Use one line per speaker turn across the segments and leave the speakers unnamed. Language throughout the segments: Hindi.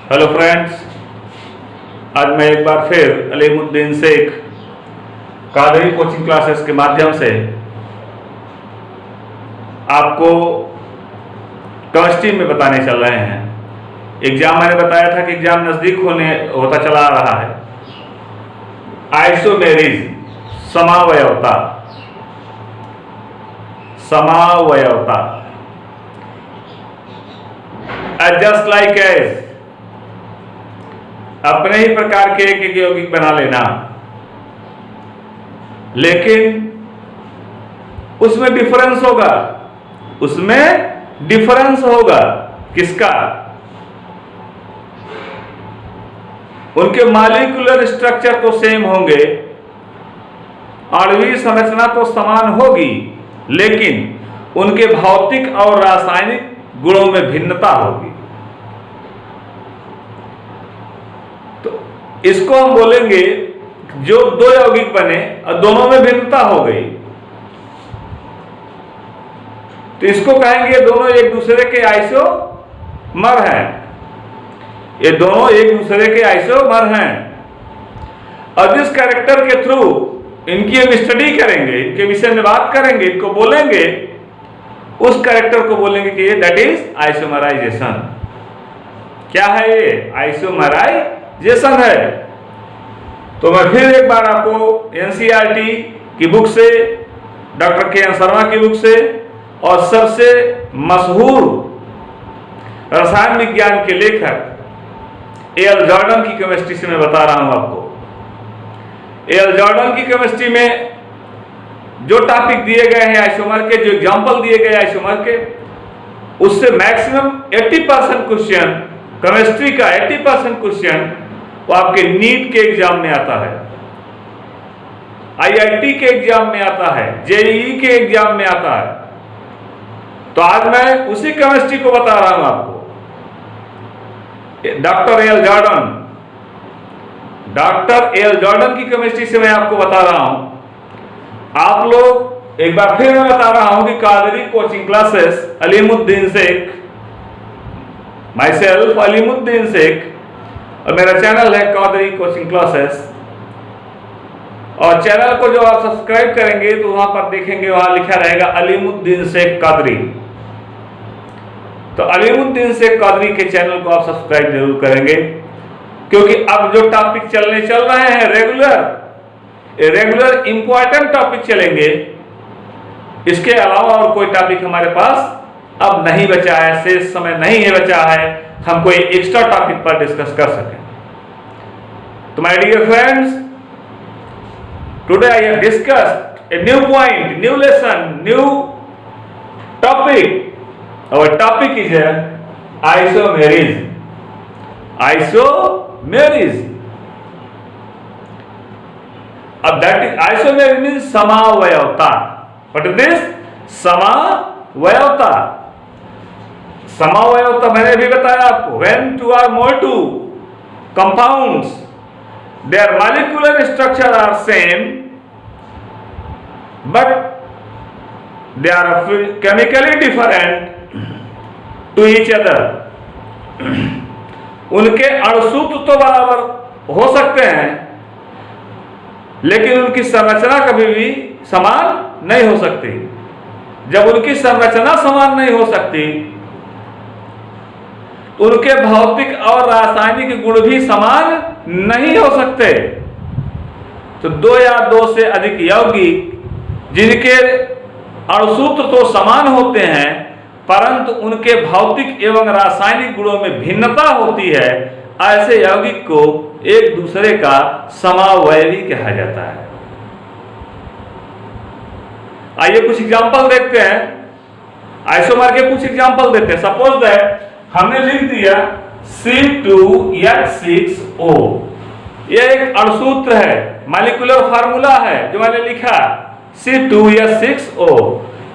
हेलो फ्रेंड्स, आज मैं एक बार फिर अलीमुद्दीन शेख कादरी कोचिंग क्लासेस के माध्यम से आपको केमिस्ट्री में बताने चल रहे हैं। एग्जाम मैंने बताया था कि एग्जाम नज़दीक होता चला आ रहा है। आइसोमेरिज, समावयवता, जस्ट लाइक एज, अपने ही प्रकार के एक यौगिक बना लेना, लेकिन उसमें डिफरेंस होगा। किसका? उनके मॉलिक्यूलर स्ट्रक्चर तो सेम होंगे, आणविक संरचना तो समान होगी, लेकिन उनके भौतिक और रासायनिक गुणों में भिन्नता होगी। इसको हम बोलेंगे जो दो यौगिक बने और दोनों में भिन्नता हो गई, तो इसको कहेंगे दोनों एक दूसरे के आइसोमर हैं। ये दोनों एक दूसरे के आइसोमर हैं और जिस कैरेक्टर के थ्रू इनकी हम स्टडी करेंगे, इनके विषय में बात करेंगे, इनको बोलेंगे, उस कैरेक्टर को बोलेंगे कि ये दैट इज आइसोमराइजेशन। क्या है ये? आइसोमराइजेशन है। तो मैं फिर एक बार आपको एनसीईआरटी की बुक से, डॉक्टर के एन शर्मा की बुक से और सबसे मशहूर रसायन विज्ञान के लेखक एल जॉर्डन की केमिस्ट्री से मैं बता रहा हूं आपको। एल जॉर्डन की केमिस्ट्री में जो टॉपिक दिए गए हैं आइसोमर के, जो एग्जाम्पल दिए गए आइसोमर के, उससे मैक्सिमम 80% क्वेश्चन, केमिस्ट्री का 80% क्वेश्चन वो आपके नीट के एग्जाम में आता है, आईआईटी के एग्जाम में आता है, जेईई के एग्जाम में आता है। तो आज मैं उसी केमिस्ट्री को बता रहा हूं आपको। डॉक्टर एल जॉर्डन की केमिस्ट्री से मैं आपको बता रहा हूं। आप लोग, एक बार फिर मैं बता रहा हूं कि Qadri coaching classes, Alimuddin Sheikh, myself Alimuddin Sheikh, और मेरा चैनल है कादरी कोचिंग क्लासेस। और चैनल को जो आप सब्सक्राइब करेंगे तो वहां पर देखेंगे, वहां लिखा रहेगा अलीमुद्दीन शेख कादरी। तो अलीमुद्दीन शेख कादरी के चैनल को आप सब्सक्राइब जरूर करेंगे, क्योंकि अब जो टॉपिक चल रहे हैं रेगुलर इंपॉर्टेंट टॉपिक चलेंगे। इसके अलावा और कोई टॉपिक हमारे पास अब नहीं बचा है, शेष समय नहीं है बचा है, हम कोई एक्स्ट्रा टॉपिक पर डिस्कस कर सकें। तो my dear friends, today I have discussed a new point, new lesson, new topic. Our topic is isomerism. अब दैट इज आइसोमेरिज मीन्स समावयवता। What is this? समावयवता। समावयवता मैंने भी बताया आपको। When two or more two compounds, their molecular structure are same, but they are chemically different to each other. उनके अणुसूत्र तो बराबर हो सकते हैं, लेकिन उनकी संरचना कभी भी समान नहीं हो सकती। जब उनकी संरचना समान नहीं हो सकती, उनके भौतिक और रासायनिक गुण भी समान नहीं हो सकते। तो दो या दो से अधिक यौगिक जिनके अणुसूत्र तो समान होते हैं, परंतु उनके भौतिक एवं रासायनिक गुणों में भिन्नता होती है, ऐसे यौगिक को एक दूसरे का समावयवी कहा जाता है। आइए कुछ एग्जांपल देखते हैं, आइसोमर के कुछ एग्जांपल देते हैं। सपोज दैट हमने लिख दिया C2H6O, यह एक अणुसूत्र है, मॉलिक्यूलर फार्मूला है जो मैंने लिखा C2H6O।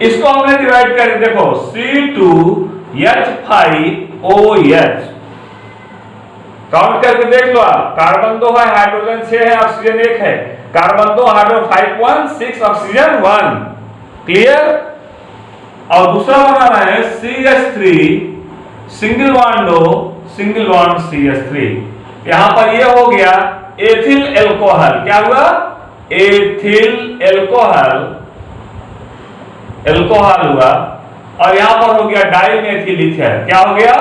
इसको हमने डिवाइड करके देखो C2H5OH, काउंट करके देख लो आप। कार्बन 2 है, हाइड्रोजन 6 है, ऑक्सीजन 1 है। Carbon 2, hydrogen 5 1 6, oxygen 1। क्लियर? और दूसरा बनाना है CH3 सिंगल बॉन्ड हो सिंगल बॉन्ड CH3। यहां पर ये हो गया एथिल एल्कोहल। क्या हुआ? एथिल एल्कोहल, एल्कोहल हुआ। और यहां पर हो गया डाइमेथिल ईथर। क्या हो गया?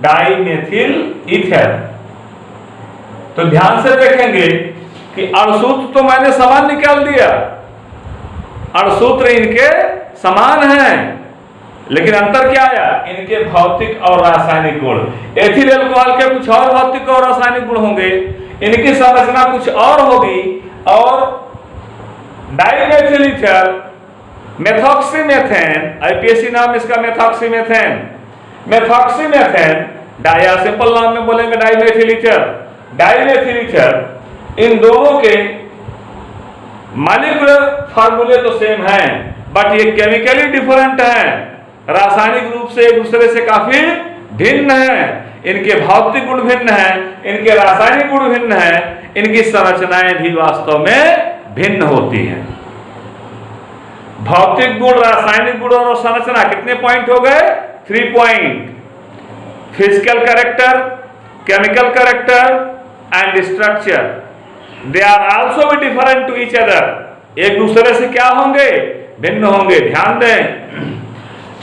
Dimethyl ether. तो ध्यान से देखेंगे कि अणुसूत्र तो मैंने समान निकाल दिया, अणुसूत्र इनके समान हैं, लेकिन अंतर क्या आया? इनके भौतिक और रासायनिक गुण। एथिल एल्कोहल के कुछ और भौतिक और रासायनिक गुण होंगे, इनकी संरचना कुछ और होगी। और डाइमेथिल ईथर मेथॉक्सीमेथेन, आईपीएससी नाम इसका मेथॉक्सीमेथेन, मेथॉक्सीमेथेन डाया सिंपल नाम में बोलेंगे डाइमेथिल ईथर। डाइमेथिल ईथर इन दोनों के मॉलिक्यूलर फार्मूले तो सेम हैं, बट ये केमिकली डिफरेंट हैं, रासायनिक रूप से एक दूसरे से काफी भिन्न हैं। इनके भौतिक गुण भिन्न हैं, इनके रासायनिक गुण भिन्न हैं, इनकी संरचनाएं भी वास्तव में भिन्न होती हैं। भौतिक गुण, रासायनिक गुण और संरचना कितने पॉइंट हो गए? 3 point. Physical character, chemical character and structure, they are also be different to each other. एक दूसरे से क्या होंगे? भिन्न होंगे। ध्यान दें,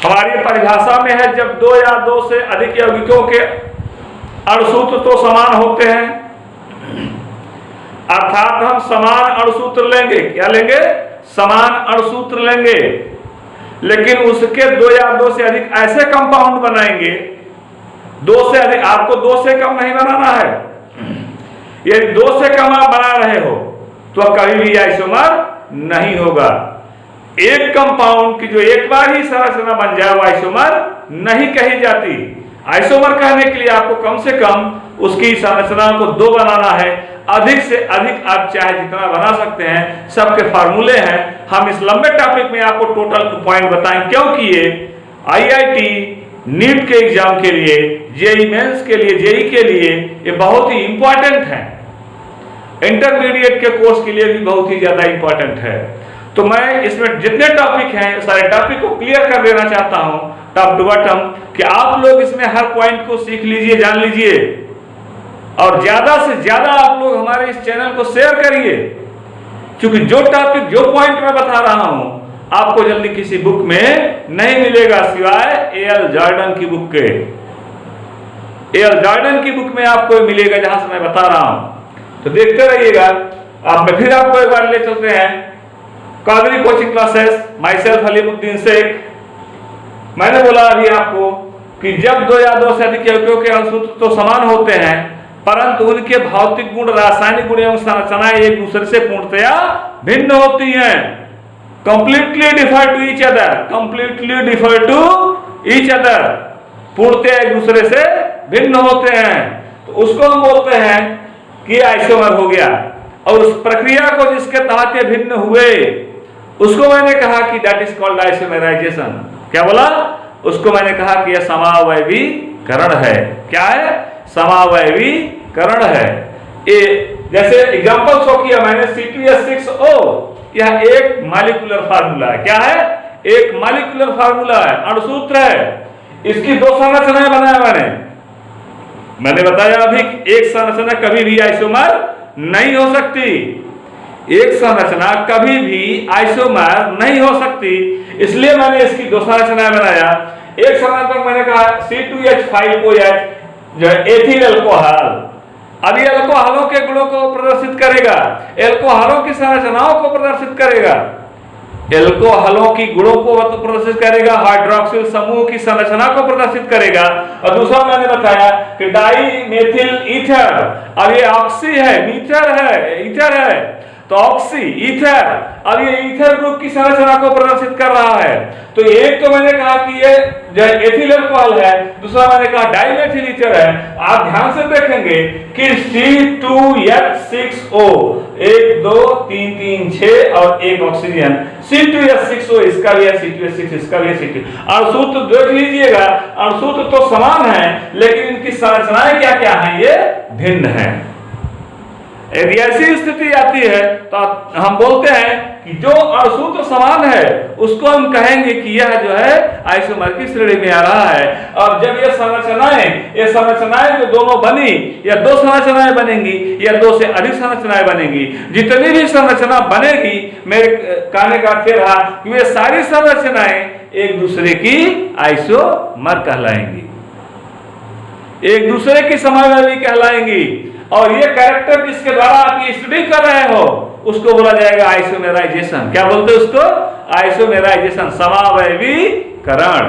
हमारी परिभाषा में है जब 2 या 2 से अधिक यौगिकों के अणुसूत्र तो समान होते हैं, अर्थात हम समान अणुसूत्र लेंगे। क्या लेंगे? समान अणुसूत्र लेंगे, लेकिन उसके 2 या 2 से अधिक ऐसे कंपाउंड बनाएंगे, 2 से अधिक, आपको 2 से कम नहीं बनाना है। ये 2 से कम आप बना रहे हो तो कभी भी आइसोमर नहीं होगा। एक कंपाउंड की जो एक बार ही संरचना बन जाए वो आइसोमर नहीं कही जाती। आइसोमर कहने के लिए आपको कम से कम उसकी संरचना को 2 बनाना है, अधिक से अधिक आप चाहे जितना बना सकते हैं, सबके फार्मूले हैं। हम इस लंबे टॉपिक में आपको टोटल पॉइंट बताएं, क्योंकि ये IIT नीट के एग्जाम के लिए, जेई मेंस के लिए, जेई के लिए ये बहुत ही इंपॉर्टेंट है, इंटरमीडिएट के कोर्स के लिए भी बहुत ही ज्यादा इंपॉर्टेंट है। तो मैं इसमें जितने टॉपिक हैं सारे टॉपिक को क्लियर कर देना चाहता हूं टॉप टू बॉटम, कि आप लोग इसमें हर पॉइंट को सीख लीजिए, जान लीजिए, और ज्यादा से ज्यादा आप लोग हमारे इस चैनल को शेयर करिए, क्योंकि जो टॉपिक, जो पॉइंट मैं बता रहा हूं आपको जल्दी किसी बुक में नहीं मिलेगा सिवाय A.L. जॉर्डन की बुक के। A.L. जॉर्डन की बुक में आपको मिलेगा जहां से मैं बता रहा हूं। तो देखते रहिएगा। आप फिर आपको एक बार ले चलते हैं Qadri coaching classes, myself Halimuddin Sheikh. मैंने बोला अभी आपको कि जब 2 या 2 से अधिक यौगिकों के अणुसूत्र तो समान होते हैं, परंतु उनके भौतिक गुण, रासायनिक गुण एवं संरचनाएं एक दूसरे से पूर्णतया भिन्न होती हैं। Completely differ to each other, completely differ to each other, पूर्णतया एक दूसरे से भिन्न होते हैं। तो उसको हम बोलते हैं कि आइसोमर हो गया। और उस प्रक्रिया को जिसके तहत ये भिन्न हुए उसको मैंने कहा कि दैट इज कॉल्ड आइसोमेराइजेशन। क्या बोला? उसको मैंने कहा कि यह समावयवीकरण है। क्या है? समावयवीकरण है। ये जैसे एग्जांपल शो किया मैंने C2H6O, यह एक मॉलिक्यूलर फार्मूला है। क्या है? एक मॉलिक्यूलर फार्मूला है, अणुसूत्र है। इसकी 2 संरचनाएं बनाया मैंने बताया अभी, एक संरचना कभी भी आइसोमर नहीं हो सकती, एक संरचना कभी भी आइसोमर नहीं हो सकती, इसलिए मैंने इसकी 2 संरचनाएं बनाया। एक संरचना मैंने कहा C2H5OH जो एथिल एल्कोहल। अब ये एल्कोहलों के गुणों को प्रदर्शित करेगा, एल्कोहलों की संरचनाओं को प्रदर्शित करेगा, एल्कोहलों की गुणों को प्रदर्शित करेगा, हाइड्रोक्सिल समूह की संरचना को प्रदर्शित करेगा। और दूसरा मैंने बताया कि डाइमेथिल ईथर, अब ये ऑक्सी है, मीथर है, ईथर है, तो ऑक्सी ईथर, अब ये ईथर ग्रुप की संरचना को प्रदर्शित कर रहा है। तो एक तो मैंने कहा कि ये जो एथिल अल्कोहल है, दूसरा मैंने कहा डाइमेथिल ईथर है। आप ध्यान से देखेंगे कि C2H6O 1 2 3 3 6 और 1 ऑक्सीजन, C2H6O इसका भी है, C2H6 इसका भी है, C2। अणुसूत्र देख लीजिएगा, अणुसूत्र तो समान है लेकिन इनकी संरचनाएं क्या क्या हैं, ये भिन्न हैं। यदि ऐसी स्थिति आती है तो हम बोलते हैं जो अणुसूत्र समान है उसको हम कहेंगे कि यह जो है आइसोमर की श्रेणी में आ रहा है। और जब ये संरचनाएं जो दोनों बनी, या दो संरचनाएं बनेंगी या दो से अधिक संरचनाएं बनेंगी, जितनी भी संरचना बनेगी, मेरे कहने का अर्थ रहा कि वे सारी संरचनाएं एक दूसरे की आइसोमर कहलाएंगी, एक दूसरे की समावयवी कहलाएंगी। और ये कैरेक्टर जिसके द्वारा आप ये स्टडी कर रहे हो उसको बोला जाएगा आइसोमेराइजेशन। क्या बोलते हैं उसको? आइसोमेराइजेशन, समावयवीकरण।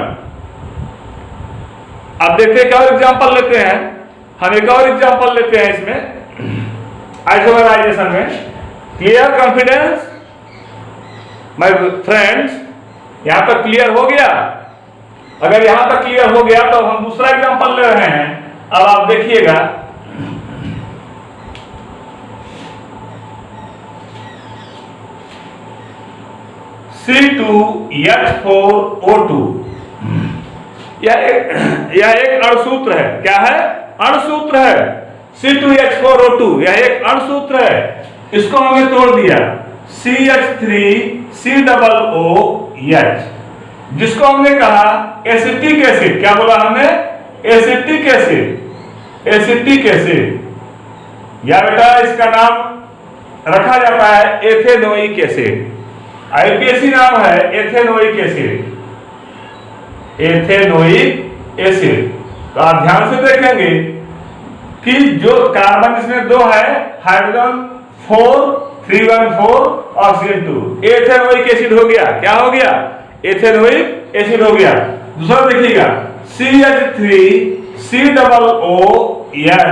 अब देखते हैं, एक और एग्जांपल लेते हैं, हम एक और एग्जांपल लेते हैं इसमें आइसोमेराइजेशन में। क्लियर कॉन्फिडेंस माय फ्रेंड्स, यहां तक क्लियर हो गया? अगर यहां तक क्लियर हो गया तो हम दूसरा एग्जांपल ले रहे हैं। अब आप देखिएगा, C2H4O2 यह एक अणुसूत्र है। क्या है? अणुसूत्र है। C2H4O2 यह एक अणुसूत्र है। इसको हमने तोड़ दिया CH3COOH, जिसको हमने कहा एसिटिक एसिड। क्या बोला हमने? Acetic acid. एसिटिक एसिड या बेटा इसका नाम रखा जाता है एथेनोइक एसिड। आईपीएसी नाम है एथेनोइक एसिड। Ethanoic acid. तो आप ध्यान से देखेंगे कि जो कार्बन इसमें दो है, हाइड्रोजन 4 314 ऑक्सीजन 2, एथेनोइक एसिड हो गया। क्या हो गया? एथेनोइक एसिड हो गया। दूसरा देखिएगा CH3COOH,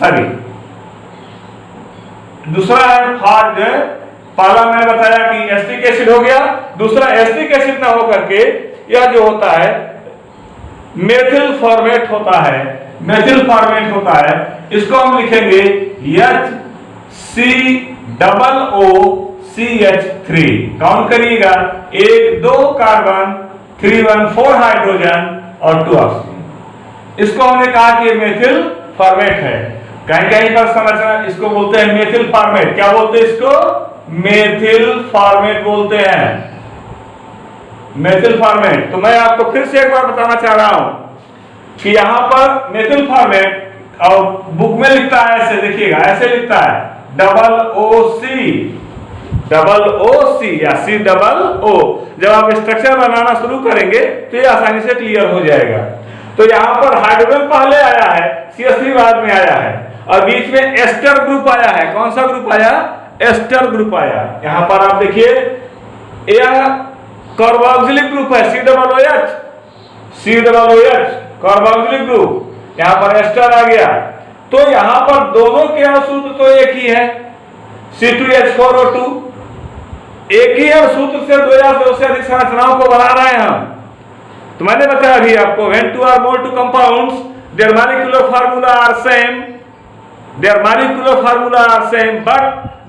सॉरी दूसरा है फार्ड। पहला मैंने बताया कि एस्टिक एसिड हो गया, दूसरा एस्टिक एसिड ना होकर के यह जो होता है मेथिल फॉर्मेट होता है। मेथिल फॉर्मेट होता है, इसको हम लिखेंगे HCOOCH3। काउंट करिएगा, 1 2 कार्बन, 3 1 4 हाइड्रोजन और 2 ऑक्सीजन। इसको हमने कहा कि मेथिल फॉर्मेट है। कहीं कहीं पर संरचना इसको बोलते हैं मेथिल फॉर्मेट। क्या बोलते हैं इसको? मेथिल फॉर्मेट बोलते हैं, मेथिल फॉर्मेट। तो मैं आपको फिर से एक बार बताना चाह रहा हूं कि यहां पर मेथिल फॉर्मेट, और बुक में लिखता है ऐसे, देखिएगा ऐसे लिखता है OOC या COO। जब आप स्ट्रक्चर बनाना शुरू करेंगे तो ये आसानी से क्लियर हो जाएगा। तो यहां पर हाइड्रोजन पहले आया है, CH3 बाद में आया है, और बीच में एस्टर ग्रुप आया है। कौन सा ग्रुप आया? एस्टर ग्रुप आया। यहां पर आप देखिए यह कार्बोक्सिलिक ग्रुप है, COOH कार्बोक्सिलिक ग्रुप। यहां पर एस्टर आ गया। तो यहां पर दोनों के अणुसूत्र तो एक ही है, C2H4O2। एक ही अणुसूत्र से 2 या 2 से अधिक संरचनाओं को बना रहे हैं हम। तो मैंने बताया अभी आपको, when two or more two compounds, their molecular formula are same, but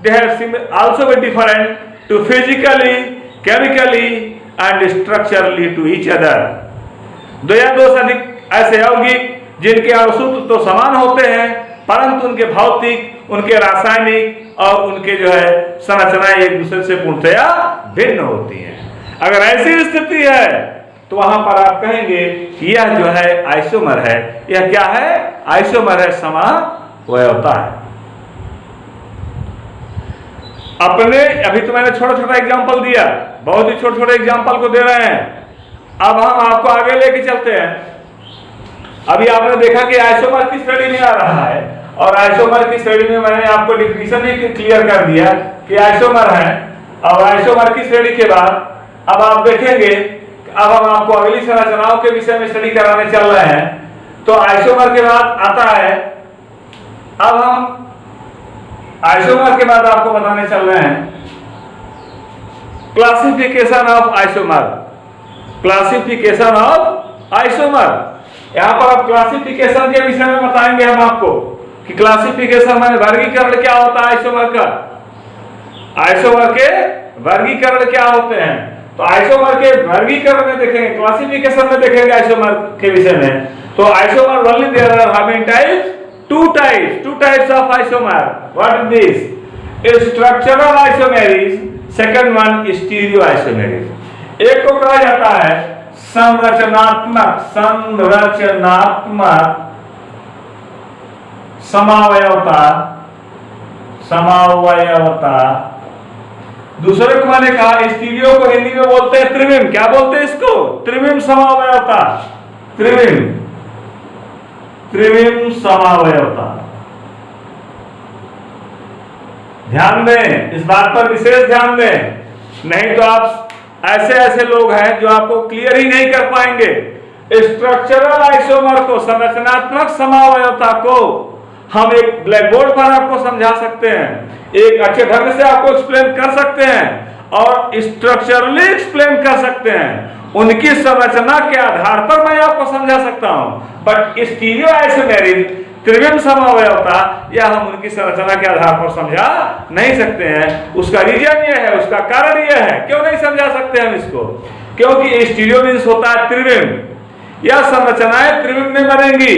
they have also be different to physically, chemically and structurally to each other। 2 या 2 से अधिक ऐसे यौगिक जिनके अणुसूत्र तो समान होते हैं, परंतु उनके भौतिक, उनके रासायनिक और उनके जो है संरचनाएं एक दूसरे से पूर्णतया भिन्न होती हैं। अगर ऐसी स्थिति है तो वहां पर आप कहेंगे कि यह जो है आइसोमर है। यह क्या है? आइसोमर है, समावयवता है। अपने अभी तो मैंने छोटा छोटा एग्जांपल दिया, बहुत ही छोटे छोटे एग्जांपल को दे रहे हैं। अब हम आपको आगे लेके चलते हैं। अभी आपने देखा कि आइसोमर की श्रेणी में आ रहा है, और आइसोमर की श्रेणी में मैंने आपको डिफिनेशन ही क्लियर कर दिया कि आइसोमर है। और आइसोमर की श्रेणी के बाद अब आप देखेंगे, अब हम आपको अगली संरचनाओं के विषय में स्टडी कराने चल रहे हैं। तो आइसोमर के बाद आता है, अब हम आइसोमर के बाद आपको बताने चल रहे हैं classification of isomer. Classification of isomer, यहां पर अब क्लासिफिकेशन के विषय में बताएंगे हम आपको कि क्लासिफिकेशन माने वर्गीकरण क्या होता है आइसोमर का। आइसोमर के वर्गीकरण क्या होते हैं? तो आइसोमर के वर्गीकरण में देखेंगे, क्लासिफिकेशन में देखेंगे आइसोमर के विषय में। तो isomer only there are how many types? two types of isomer. What is this? A structural isomer is second one stereo isomerism. एक को कहा जाता है संरचनात्मक समावयवता। दूसरे को मैंने कहा स्टीरियो को हिंदी में बोलते हैं त्रिविम। क्या बोलते हैं इसको? त्रिविम समावयवता। त्रिविम समावयवता। ध्यान दें, इस बात पर विशेष ध्यान दें, नहीं तो आप ऐसे लोग हैं जो आपको क्लियर ही नहीं कर पाएंगे। स्ट्रक्चरल आइसोमर को, संरचनात्मक समावयवता को हम एक ब्लैक बोर्ड पर आपको समझा सकते हैं, एक अच्छे ढंग से आपको एक्सप्लेन कर सकते हैं और स्ट्रक्चरली एक्सप्लेन कर सकते हैं। उनकी संरचना के आधार पर मैं आपको समझा सकता हूं, बट स्टीरियो आइसोमेरिज्म, त्रिविम समावयवता, या हम उनकी संरचना के आधार पर समझा नहीं सकते हैं। उसका रीजन यह है, उसका कारण यह है, क्यों नहीं समझा सकते हम इसको? क्योंकि स्टीरियो मीन्स होता है त्रिविम, या संरचनाएं त्रिविम में बनेंगी।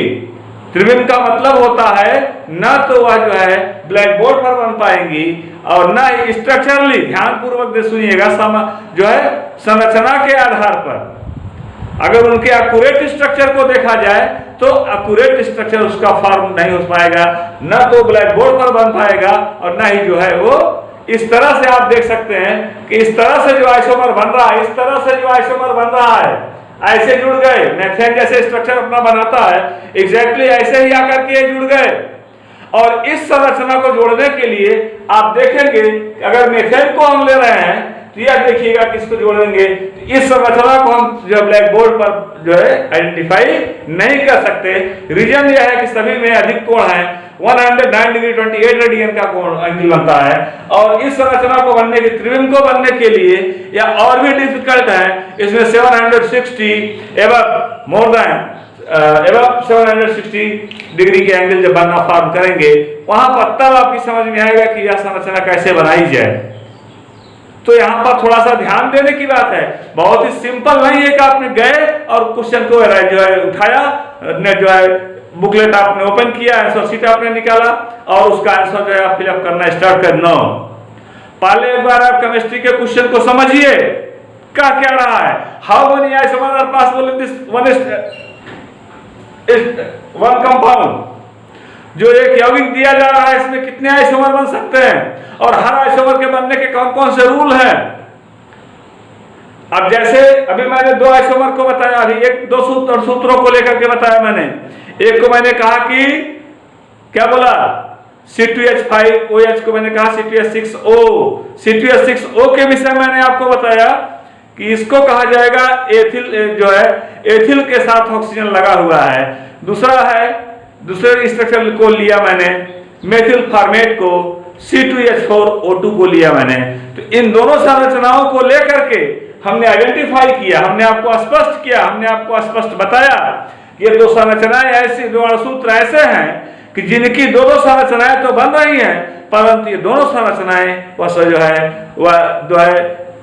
त्रिविम का मतलब होता है न तो वह जो है ब्लैक बोर्ड पर बन पाएंगी और न ही स्ट्रक्चरली, ध्यान पूर्वक सुनिएगा, जो है संरचना के आधार पर। अगर उनके एक्यूरेट स्ट्रक्चर को देखा जाए तो एक्यूरेट स्ट्रक्चर उसका फॉर्म नहीं हो पाएगा, न तो ब्लैक बोर्ड पर बन पाएगा और न ही जो है वो इस तरह से आप देख सकते हैं कि इस तरह से जो आइसोमर बन रहा है, इस तरह से जो आइसोमर बन रहा है, ऐसे जुड़ गए। मेथेन जैसे स्ट्रक्चर अपना बनाता है, एग्जैक्टली ऐसे ही आकर के जुड़ गए। और इस संरचना को जोड़ने के लिए आप देखेंगे, अगर मेथेन को हम ले रहे हैं तो यह देखिएगा किसको जोड़ेंगे, इस संरचना को हम जो ब्लैक बोर्ड पर जो है आइडेंटिफाई नहीं कर सकते। रीजन यह है कि सभी में अधिक कोण है, 109 डिग्री 28 रेडियन का कोण एंगल बनता है, और इस संरचना को बनने के, त्रिविम को बनने के लिए या और भी डिफिकल्ट है, इसमें 760 एवं मोर देन 760 डिग्री के एंगल जब बनना फॉर्म करेंगे, वहां पर तब आपकी समझ में आएगा कि यह संरचना कैसे बनाई जाए। तो यहाँ पर थोड़ा सा ध्यान देने की बात है, बहुत ही सिंपल नहीं है कि आपने गए और क्वेश्चन को जो है उठाया, ने जो है बुकलेट आपने ओपन किया, आंसर शीट आपने निकाला और उसका आंसर जो है आप फिलअप करना स्टार्ट कर। नो, पहले एक बार आप केमिस्ट्री के क्वेश्चन को समझिए, क्या रहा है। How many isomer are possible in this one compound. जो एक यौगिक दिया जा रहा है, इसमें कितने आइसोमर बन सकते हैं और हर आइसोमर के बनने के कौन कौन से रूल हैं। अब जैसे अभी मैंने दो आइसोमर को बताया, अभी एक दो सूत्रों को लेकर के बताया मैंने। एक को मैंने कहा कि क्या बोला, C2H5OH को मैंने कहा C2H6O। C2H6O के विषय मैंने आपको बताया कि इसको कहा जाएगा एथिल, जो है एथिल के साथ ऑक्सीजन लगा हुआ है। दूसरे स्ट्रक्चर को लिया मैंने मेथिल फॉर्मेट को, C2H4O2 को लिया मैंने। तो इन दोनों संरचनाओं को लेकर के हमने आइडेंटिफाई किया, हमने आपको स्पष्ट किया, हमने आपको स्पष्ट बताया कि ये दो संरचनाएं ऐसी, दो अणुसूत्र ऐसे हैं कि जिनकी दोनों संरचनाएं तो बन रही हैं, परंतु ये दोनों संरचनाएं वह जो है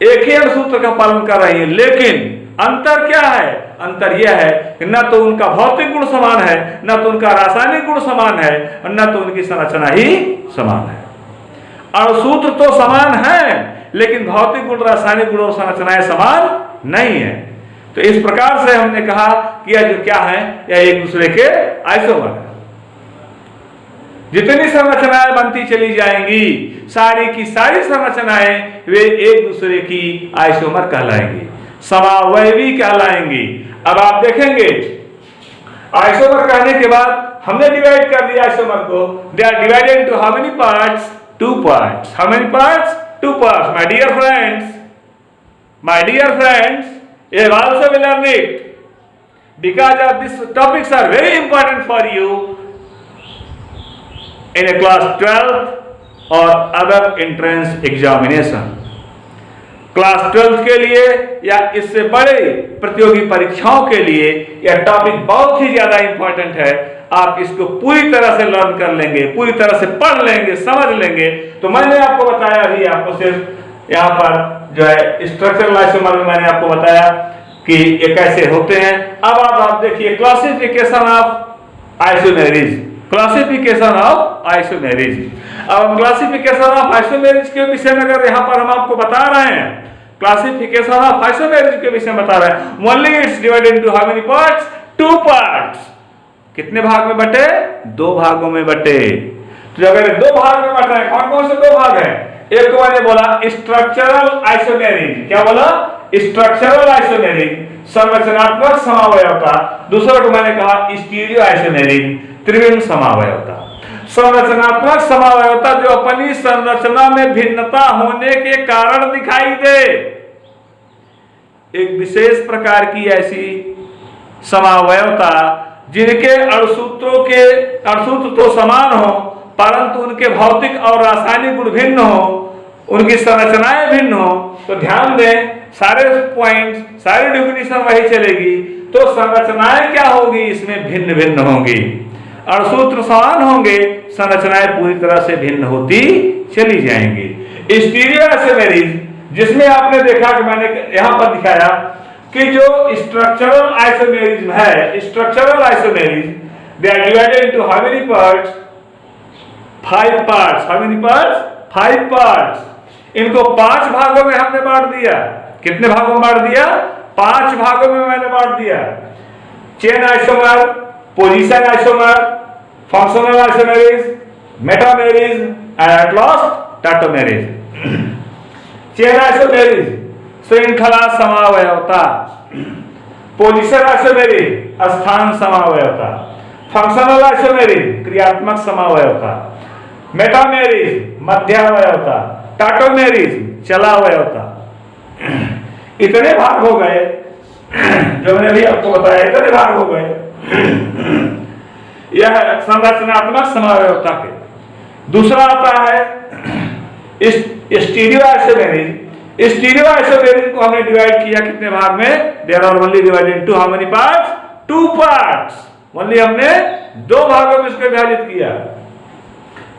एक ही अणुसूत्र का पालन कर रही है। लेकिन अंतर क्या है? अंतर यह है कि न तो उनका भौतिक गुण समान है, न तो उनका रासायनिक गुण समान है, और न तो उनकी संरचना ही समान है। अणुसूत्र तो समान है, लेकिन भौतिक गुण, रासायनिक गुण और संरचनाएं समान नहीं है। तो इस प्रकार से हमने कहा कि यह जो क्या है, यह एक दूसरे के आइसोमर है। जितनी संरचनाएं बनती चली जाएंगी, सारी की सारी संरचनाएं वे एक दूसरे की आइसोमर कहलाएंगी, समावयवी कहलाएंगी। अब आप देखेंगे आइसोमर कहने के बाद हमने डिवाइड कर दिया आइसोमर को। They are divided into how many parts? 2 parts. How many parts? 2 parts. My dear friends, you have also will learn it, because of these topics are very important for you in a class 12 or other entrance examination. Class 12 के लिए या इससे बड़े प्रतियोगी परीक्षाओं के लिए यह टॉपिक बहुत ही ज्यादा इंपॉर्टेंट है। आप इसको पूरी तरह से लर्न कर लेंगे, पूरी तरह से पढ़ लेंगे, समझ लेंगे। तो मैंने आपको बताया, अभी आपको सिर्फ यहाँ पर जो है स्ट्रक्चरल आइसोमर में मैंने आपको बताया कि ये कैसे होते हैं। अब आप देखिए classification of isomerism. Classification of isomerism. अब क्लासिफिकेशन ऑफ आइसोमेरिज के विषय में अगर यहाँ पर हम आपको बता रहे हैं, क्लासिफिकेशन ऑफ आइसोमेरिज के विषय में बता रहे हैं, only it's divided into how many parts? 2 parts. कितने भाग में बटे? 2 भागों में बटे। तो अगर 2 भाग में बट रहे हैं, कौन कौन से 2 भाग हैं? एक को मैंने बोला स्ट्रक्चरल आइसोमेरिज। क्या बोला? स्ट्रक्चरल आइसोमेरिज, संरचनात्मक समावयवता। दूसरा को मैंने कहा स्टीरियो आइसोमेरिज, त्रिविम समावयवता। संरचनात्मक समावयवता जो अपनी संरचना में भिन्नता होने के कारण दिखाई दे। एक विशेष प्रकार की ऐसी समावयवता जिनके अणुसूत्र तो समान हो, परंतु उनके भौतिक और रासायनिक गुण भिन्न हो, उनकी संरचनाएं भिन्न हो। तो ध्यान दें, सारे पॉइंट्स, सारी डिफिनेशन वही चलेगी। तो संरचनाएं क्या होगी? इसमें भिन्न भिन्न होंगी। अणुसूत्र समान होंगे, संरचनाएं पूरी तरह से भिन्न होती चली जाएंगी। स्टीरियो आइसोमेरिज, जिसमें आपने देखा कि मैंने यहां पर दिखाया कि जो स्ट्रक्चरल आइसोमेरिज्म है, structural isomerism, they are divided into how many parts? 5 parts. How many parts? 5 parts. इनको 5 भागों में हमने बांट दिया। कितने भागों में बांट दिया? 5 भागों में मैंने बांट दिया। Chain isomer, position isomer, functional isomerism, metamerism and at last tautomerism. Chain isomerism, श्रृंखला समावयवता। पोजीशन आइसोमेरिज, स्थान समावयवता। फंक्शनल आइसोमेरिज, क्रियात्मक समावयवता। मेटामेरिज, मध्यावयवता। टाटोमेरिज, चलावयवता। इतने भाग हो गए जो मैंने भी आपको बताया, इतने भाग हो गए। यह संरचनात्मक समावयवता के। दूसरा आता है स्टीरियो आइसोमेरिज। स्टीरियो आइसोमेरिज को हमने डिवाइड किया कितने भाग में? There are only divided into how many parts? 2 parts. Only हमने 2 भागों में इसको विभाजित किया।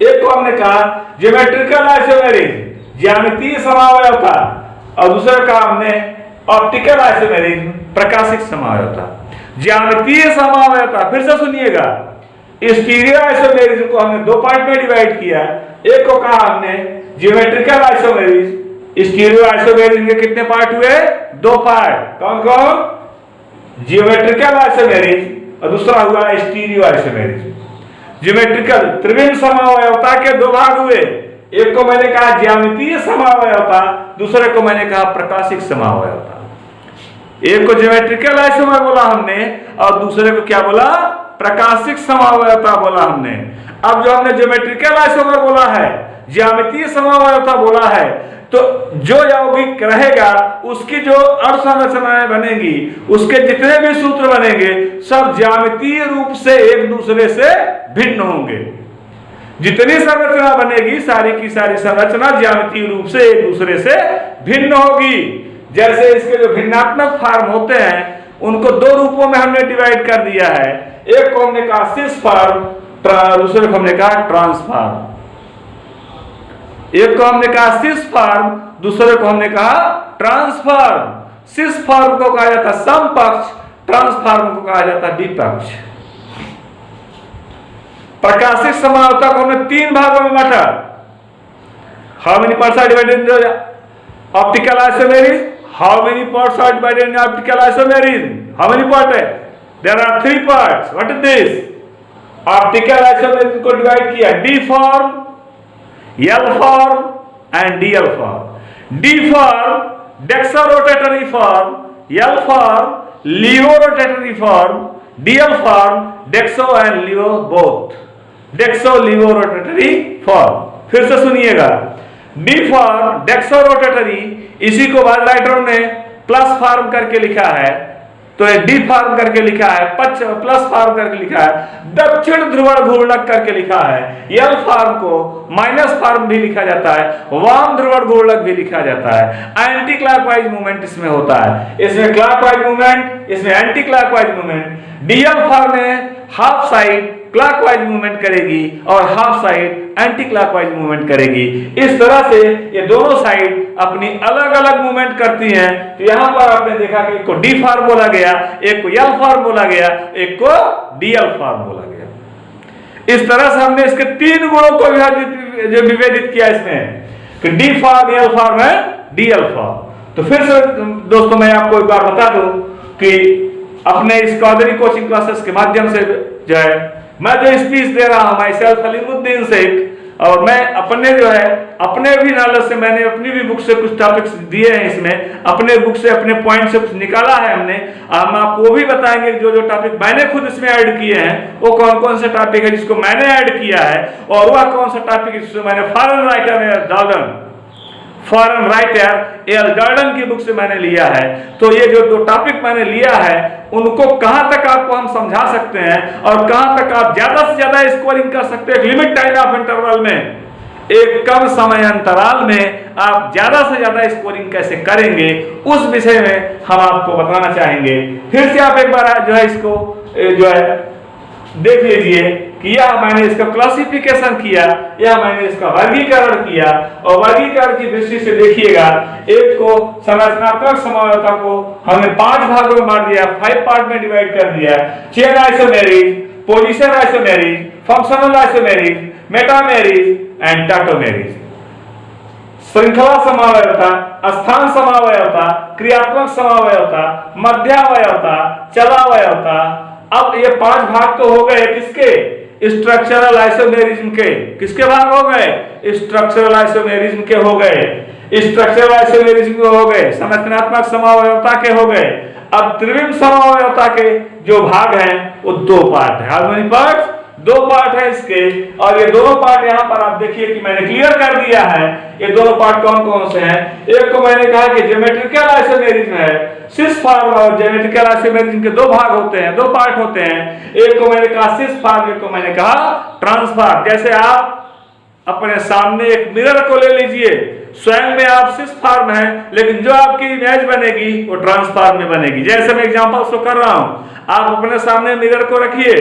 एक को हमने कहा ज्योमेट्रिकल आइसोमेरिज, ज्यामितीय समावयवता, और दूसरा का हमने ऑप्टिकल आइसोमेरिज, प्रकाशिक समावयवता। ज्यामितीय समावयवता, फिर से सुनिएगा, स्टीरियो आइसोमेरिज को हमने 2 पार्ट में डिवाइड किया। एक को कहा हमने ज्योमेट्रिकल आइसोमेरिज। स्टीरियो आइसोमेरिज के कितने पार्ट हुए? 2 पार्ट। कौन कौन? ज्योमेट्रिकल आइसोमेरिज और दूसरा हुआ स्टीरियो आइसोमेरिज। ज्योमेट्रिकल त्रिविम समावयवता के 2 भाग हुए। एक को मैंने कहा ज्यामितीय समावयवता, दूसरे को मैंने कहा प्रकाशिक समावयवता। एक को ज्योमेट्रिकल आइसोमर बोला हमने और दूसरे को क्या बोला? प्रकाशिक समावयवता बोला हमने। अब जो हमने ज्योमेट्रिकल आइसोमर बोला है, ज्यामितीय समावयवता बोला है, तो जो यौगिक रहेगा उसकी जो अणुसंरचनाएं बनेगी, उसके जितने भी सूत्र बनेंगे, सब ज्यामितीय रूप से एक दूसरे से भिन्न होंगे। जितनी संरचना बनेगी, सारी की सारी संरचना ज्यामितीय रूप से एक दूसरे से भिन्न होगी। जैसे इसके जो भिन्नात्मक फॉर्म होते हैं, उनको 2 रूपों में हमने डिवाइड कर दिया है। एक को हमने कहा सिस फॉर्म, दूसरे को हमने कहा ट्रांसफॉर्म। एक को हमने कहा सिस फॉर्म, दूसरे को हमने कहा ट्रांसफॉर्म। सिस फॉर्म को कहा जाता है समपक्ष, ट्रांसफॉर्म को कहा जाता है विपक्ष। प्रकाशिक समावयवता को हमने 3 भागों में बांटा। How many parts are divided in optical isomerism? How many parts are divided in optical isomerism? How many part है? There are 3 parts. What is this? Optical isomerism को डिवाइड किया D form, L form and DL form. D form dextrorotatory form, L form levorotatory form, DL form dextro and levo both. Dextro levo rotatory form. फिर से सुनिएगा, डी फॉर्म डेक्सोरोटेटरी, इसी को बाद राइटर ने प्लस फॉर्म करके लिखा है, तो डी फॉर्म करके लिखा है, प्लस फॉर्म करके लिखा है, दक्षिण ध्रुवण घूर्णक करके लिखा है। एल फॉर्म को माइनस फॉर्म भी लिखा जाता है, वाम ध्रुवण घूर्णक भी लिखा जाता है। एंटी क्लॉकवाइज मूवमेंट इसमें होता है, इसमें क्लॉकवाइज मूवमेंट, इसमें anti clockwise movement. DL form में हाफ साइड क्लॉकवाइज मूवमेंट करेगी और half side anti clockwise movement करेगी। इस तरह से ये दोनों साइड अपनी अलग अलग मूवमेंट करती हैं। तो यहां पर आपने देखा कि एक को डी फॉर्म बोला गया, एक को एल फॉर्म बोला गया, एक को डीएल फॉर्म बोला गया। इस तरह से हमने इसके 3 गुणों को विभेदित किया इसमें कि डी फॉर्म, एल फॉर्म है, डी एल फॉर्म। तो फिर से दोस्तों मैं आपको एक बार बता दूं कि अपने इस कौदरी कोचिंग क्लासेस के माध्यम से जो है मैं जो स्पीच दे रहा हूं, माई सेल्फ अलीमुद्दीन शेख, और मैं अपने जो है अपने भी नॉलेज से मैंने अपनी भी बुक से कुछ टॉपिक्स दिए हैं, इसमें अपने बुक से अपने पॉइंट से कुछ निकाला है हमने। हम आपको वो भी बताएंगे जो जो टॉपिक मैंने खुद इसमें ऐड किए हैं वो कौन कौन से टॉपिक है जिसको मैंने ऐड किया है, और वह कौन सा टॉपिक है जिसको मैंने फॉरेन राइटर एल जॉर्डन की बुक से मैंने लिया है। तो ये जो 2 टॉपिक मैंने लिया है उनको कहां तक आपको हम समझा सकते हैं और कहां तक आप ज्यादा से ज्यादा स्कोरिंग कर सकते हैं, लिमिट टाइम ऑफ इंटरवल में, एक कम समय अंतराल में आप ज्यादा से ज्यादा स्कोरिंग कैसे करेंगे, उस विषय में हम आपको बताना चाहेंगे। फिर से आप एक बार जो है इसको जो है देख लीजिए कि यह मैंने इसका क्लासिफिकेशन किया, यह मैंने इसका वर्गीकरण किया, और वर्गीकरण की दृष्टि से देखिएगा, एक को संरचनात्मक समावयवता को हमने 5 भागों में बांट दिया, 5 पार्ट में डिवाइड कर दिया। Chain isomerism, position isomerism, functional isomerism, metamerism and tautomerism. श्रृंखला समावयवता, स्थान समावयवता, क्रियात्मक समावयवता, मध्यावयवता, चलावयवता। अब ये 5 भाग तो हो गए किसके? स्ट्रक्चरल आइसोमेरिज्म के। किसके भाग हो गए? स्ट्रक्चरल आइसोमेरिज्म के हो गए, स्ट्रक्चरल आइसोमेरिज्म के हो गए, संरचनात्मक समावयवता के हो गए। अब त्रिविम समावयवता के जो भाग हैं वो 2 पार्ट है। How many parts? 2 पार्ट है इसके, और ये दोनों पार्ट यहाँ पर आप देखिए कि मैंने क्लियर कर दिया है। ये दोनों पार्ट कौन कौन से हैं? एक को मैंने कहा कि ज्योमेट्रिकल आइसोमेरिज्म है, सिस फॉर्म और ज्योमेट्रिकल आइसोमेरिज्म के 2 भाग होते हैं, 2 पार्ट होते हैं। एक को मैंने कहा सिस फॉर्म, एक को मैंने कहा ट्रांसफॉर्म। जैसे आप अपने सामने एक मिरर को ले लीजिए, स्वयं में आप सिस फॉर्म है, लेकिन जो आपकी इमेज बनेगी वो ट्रांसफॉर्म में बनेगी। जैसे मैं एग्जांपल शो कर रहा हूं, आप अपने सामने मिरर को रखिए,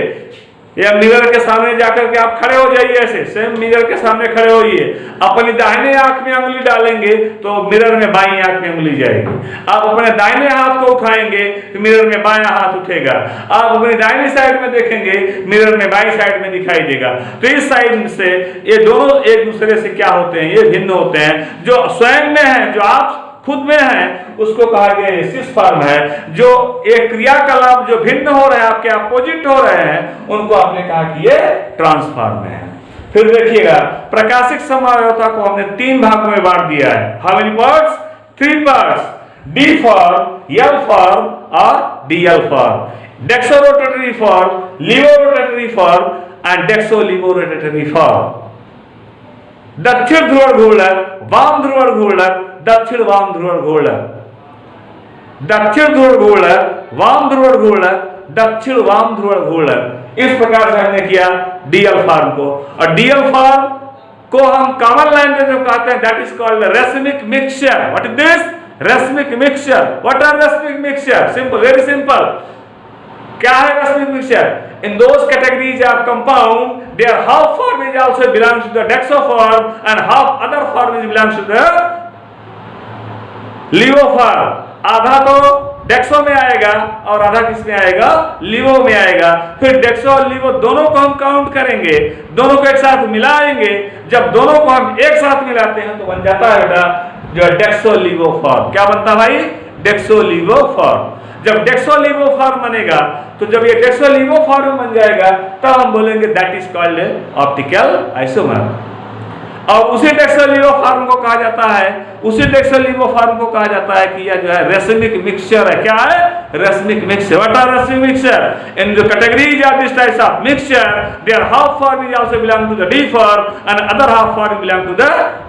या मिरर के सामने जाकर के आप खड़े हो जाइए, ऐसे सेम मिरर के सामने खड़े होइए। अपनी दाहिने आंख में उंगली डालेंगे तो मिरर में बाईं आंख में उंगली जाएगी। आप अपने दाहिने हाथ को उठाएंगे तो मिरर में बायां हाथ उठेगा। आप अपनी दाहिनी साइड में देखेंगे, मिरर में बाईं साइड में दिखाई देगा। तो इस साइड से ये दोनों एक दूसरे से क्या होते हैं? ये भिन्न होते हैं। जो स्वयं में है, जो आप खुद में है, उसको कहा गया सिस फॉर्म है। जो एक क्रियाकलाप जो भिन्न हो रहे हैं, आपके अपोजिट हो रहे हैं, उनको आपने कहा कि ये ट्रांसफॉर्म है। फिर देखिएगा, प्रकाशिक समावयवता को हमने 3 भागों में बांट दिया है। How many parts? 3 parts, D form, L form और DL form. Dextrorotatory form, levorotatory form and dextrolevorotatory form. दक्षिण ध्रुव घूर्णक, वाम ध्रुव घूर्णक, दक्षिण वाम ध्रुव घूर्णक, दक्षिण ध्रुव घूर्णक, वाम ध्रुव घूर्णक, दक्षिण वाम ध्रुव घूर्णक। इस प्रकार से हमने किया डीएल फॉर्म को। और डीएल फॉर्म को हम कॉमन लैंग्वेज में कहते हैं, that is called racemic mixture. What is this? Racemic mixture. What are racemic mixture? Simple, very simple. क्या है racemic mixture? In those categories of compound, their half form is also belongs to the dexoform and half other form is belongs to the लिवोफॉर्म। आधा तो डेक्सो में आएगा और आधा किस में आएगा? लिवो में आएगा। फिर डेक्सो और लिवो दोनों को हम काउंट करेंगे, दोनों को एक साथ मिलाएंगे। जब दोनों को हम एक साथ मिलाते हैं तो बन जाता है बेटा जो डेक्सोलिवोफॉर्म। क्या बनता है भाई? डेक्सोलिवोफॉर्म। जब डेक्सोलिवोफॉर्म बनेगा, तो जब ये डेक्सोलिवोफॉर्म बन जाएगा तब हम बोलेंगे that is called optical isomer. और उसी डेक्सोलिवोफॉर्म को कहा जाता है, उसी डेक्सोलिवोफॉर्म को कहा जाता है कि यह जो है रेसमिक मिक्सचर है। क्या है? Racemic mixture. What are racemic mixture? In the categories of this types of mixture, there half form is also belong to the D form and other half form belong to the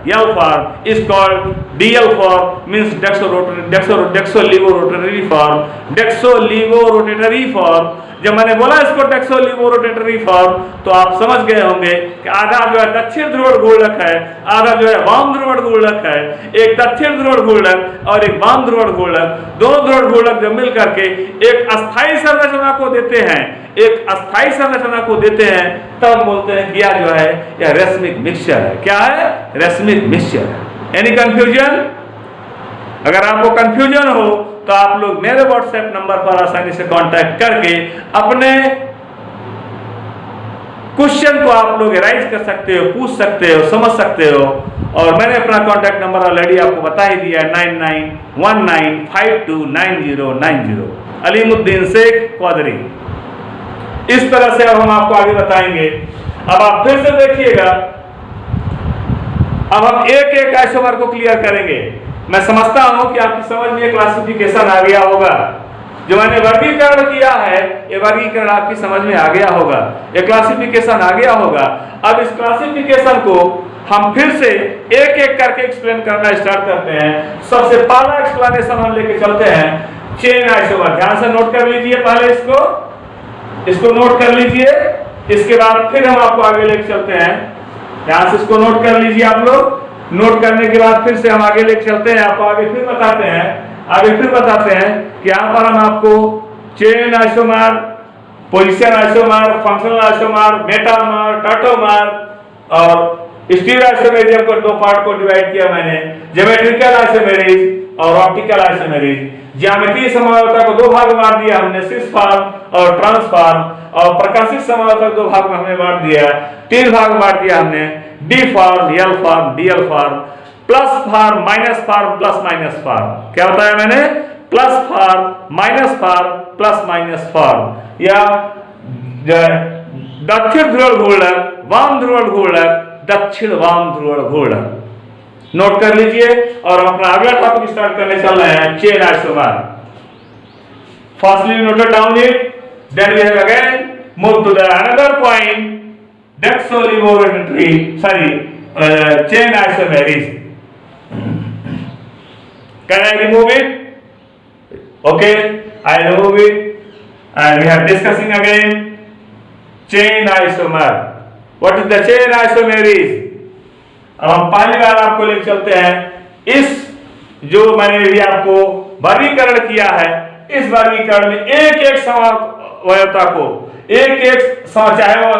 L form, is called DL form, means dextrolevorotatory form. Dextrolevorotatory form, जब मैंने बोला इसको डेक्सोलिवोरोटेटरी फॉर्म, तो आप समझ गए होंगे कि आधा जो है दक्षिण ध्रुव घूर्णक है, आधा जो है वाम ध्रुव घूर्णक है। एक दक्षिण ध्रुव घूर्णक और एक वाम ध्रुव घूर्णक, दोनों ध्रुव घूर्णक जब मिल करके एक अस्थायी संरचना को देते हैं, एक अस्थायी संरचना को देते हैं, तब बोलते हैं कि यह जो है यह रेसमिक मिक्सचर है। क्या है? रेसमिक मिक्सचर है। Any confusion? अगर आपको कंफ्यूजन हो तो आप लोग मेरे व्हाट्सएप नंबर पर आसानी से कांटेक्ट करके अपने क्वेश्चन को आप लोग एराइज कर सकते हो, पूछ सकते हो, समझ सकते हो। और मैंने अपना कॉन्टैक्ट नंबर ऑलरेडी आपको बता ही दिया, 9919529090, अलीमुद्दीन शेख क्वादरी। इस तरह से अब हम आपको आगे बताएंगे। अब आप फिर से देखिएगा, अब हम एक एक आइसोमर को क्लियर करेंगे। मैं समझता हूं कि आपकी समझ में क्लासिफिकेशन आ गया होगा। जो मैंने वर्गीकरण किया है, ये वर्गीकरण आपकी समझ में आ गया होगा, ये क्लासिफिकेशन आ गया होगा। अब इस क्लासिफिकेशन को हम फिर से एक एक करके एक्सप्लेन करना स्टार्ट करते हैं। सबसे पहला एक्सप्लेनेशन हम लेके चलते हैं चेन आइसोमर। ध्यान से नोट कर लीजिए, पहले इसको नोट कर लीजिए, इसके बाद फिर हम आपको आगे लेके चलते हैं। ध्यान से इसको नोट कर लीजिए आप लोग। नोट करने के बाद फिर से हम आगे लेके चलते हैं, आपको आगे फिर बताते हैं कि यहाँ पर हम आपको chain isomer, position isomer, functional isomer, metamer, tautomer और स्टीरियो आइसोमेरिज्म को दो पार्ट को डिवाइड किया मैंने, ज्योमेट्रिकल आइसोमेरिज और ऑप्टिकल आइसोमेरिज। ज्यामितीय समवायता को दो भाग में बांट दिया हमने, सिस फॉर्म और ट्रांसफॉर्म, और प्रकाशित समवायता को दो भाग में हमने बांट दिया, तीन भाग में बांट दिया हमने, D form, L form, DL form, plus form, minus form, plus minus form. क्या बताया मैंने? Plus form, minus form, plus minus form, या दक्षिण ध्रुव घूर्णक, वाम ध्रुव घूर्णक, दक्षिण वाम ध्रुव घूर्णक। नोट कर लीजिए और अपना अगला टॉपिक स्टार्ट करने चल रहे हैं, chain isomer. Firstly noted down it, then we have again move to the another point, that's only more entry, sorry, chain isomerism. Can I remove it? Okay, I remove it, and we are discussing again chain isomer. What is the chain isomerism? अब हम पहली बार आपको लेकर चलते हैं इस जो मैंने भी आपको वर्गीकरण किया है, इस वर्गीकरण में एक एक समवायता को, एक एक चाहे वो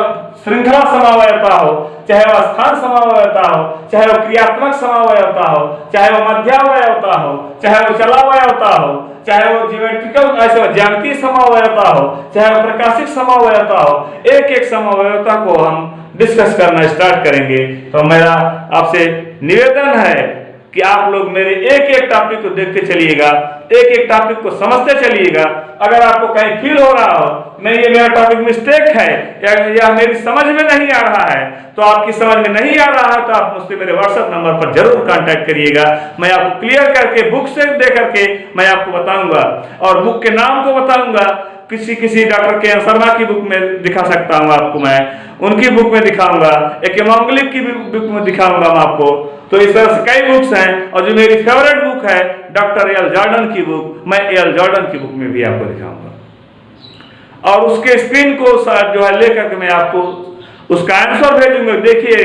श्रृंखला समवायता हो, चाहे वो स्थान समवायता हो, चाहे वो क्रियात्मक समवायता हो, चाहे वो मध्यावयवता हो, चाहे वो चलावयवता हो, चाहे वो ज्योमेट्रिकल ज्यामितीय समवायता हो, चाहे वो प्रकाशिक समवायता हो, एक एक समवायता को हम डिस्कस करना स्टार्ट करेंगे। तो मेरा आपसे निवेदन है कि आप लोग मेरे एक एक टॉपिक को देखते चलिएगा, एक एक टॉपिक को समझते चलिएगा। अगर आपको कहीं फील हो रहा हो नहीं ये मेरा टॉपिक मिस्टेक है या मेरी समझ में नहीं आ रहा है, तो आपकी समझ में नहीं आ रहा है तो आप मुझसे मेरे व्हाट्सएप नंबर पर जरूर कांटेक्ट करिएगा। मैं आपको क्लियर करके बुक से दे करके मैं आपको बताऊंगा, और बुक के नाम को बताऊंगा। किसी डॉक्टर के शर्मा की बुक में दिखा सकता हूं आपको, मैं उनकी बुक में दिखाऊंगा, एक मंगलिक की बुक में दिखाऊंगा मैं आपको। तो इस तरह से कई बुक्स हैं, और जो मेरी फेवरेट बुक है डॉक्टर एल जॉर्डन की बुक, मैं एल जॉर्डन की बुक में भी आपको दिखाऊंगा, और उसके स्क्रीन को जो है लेकर के मैं आपको उसका आंसर भेजूंगा। देखिए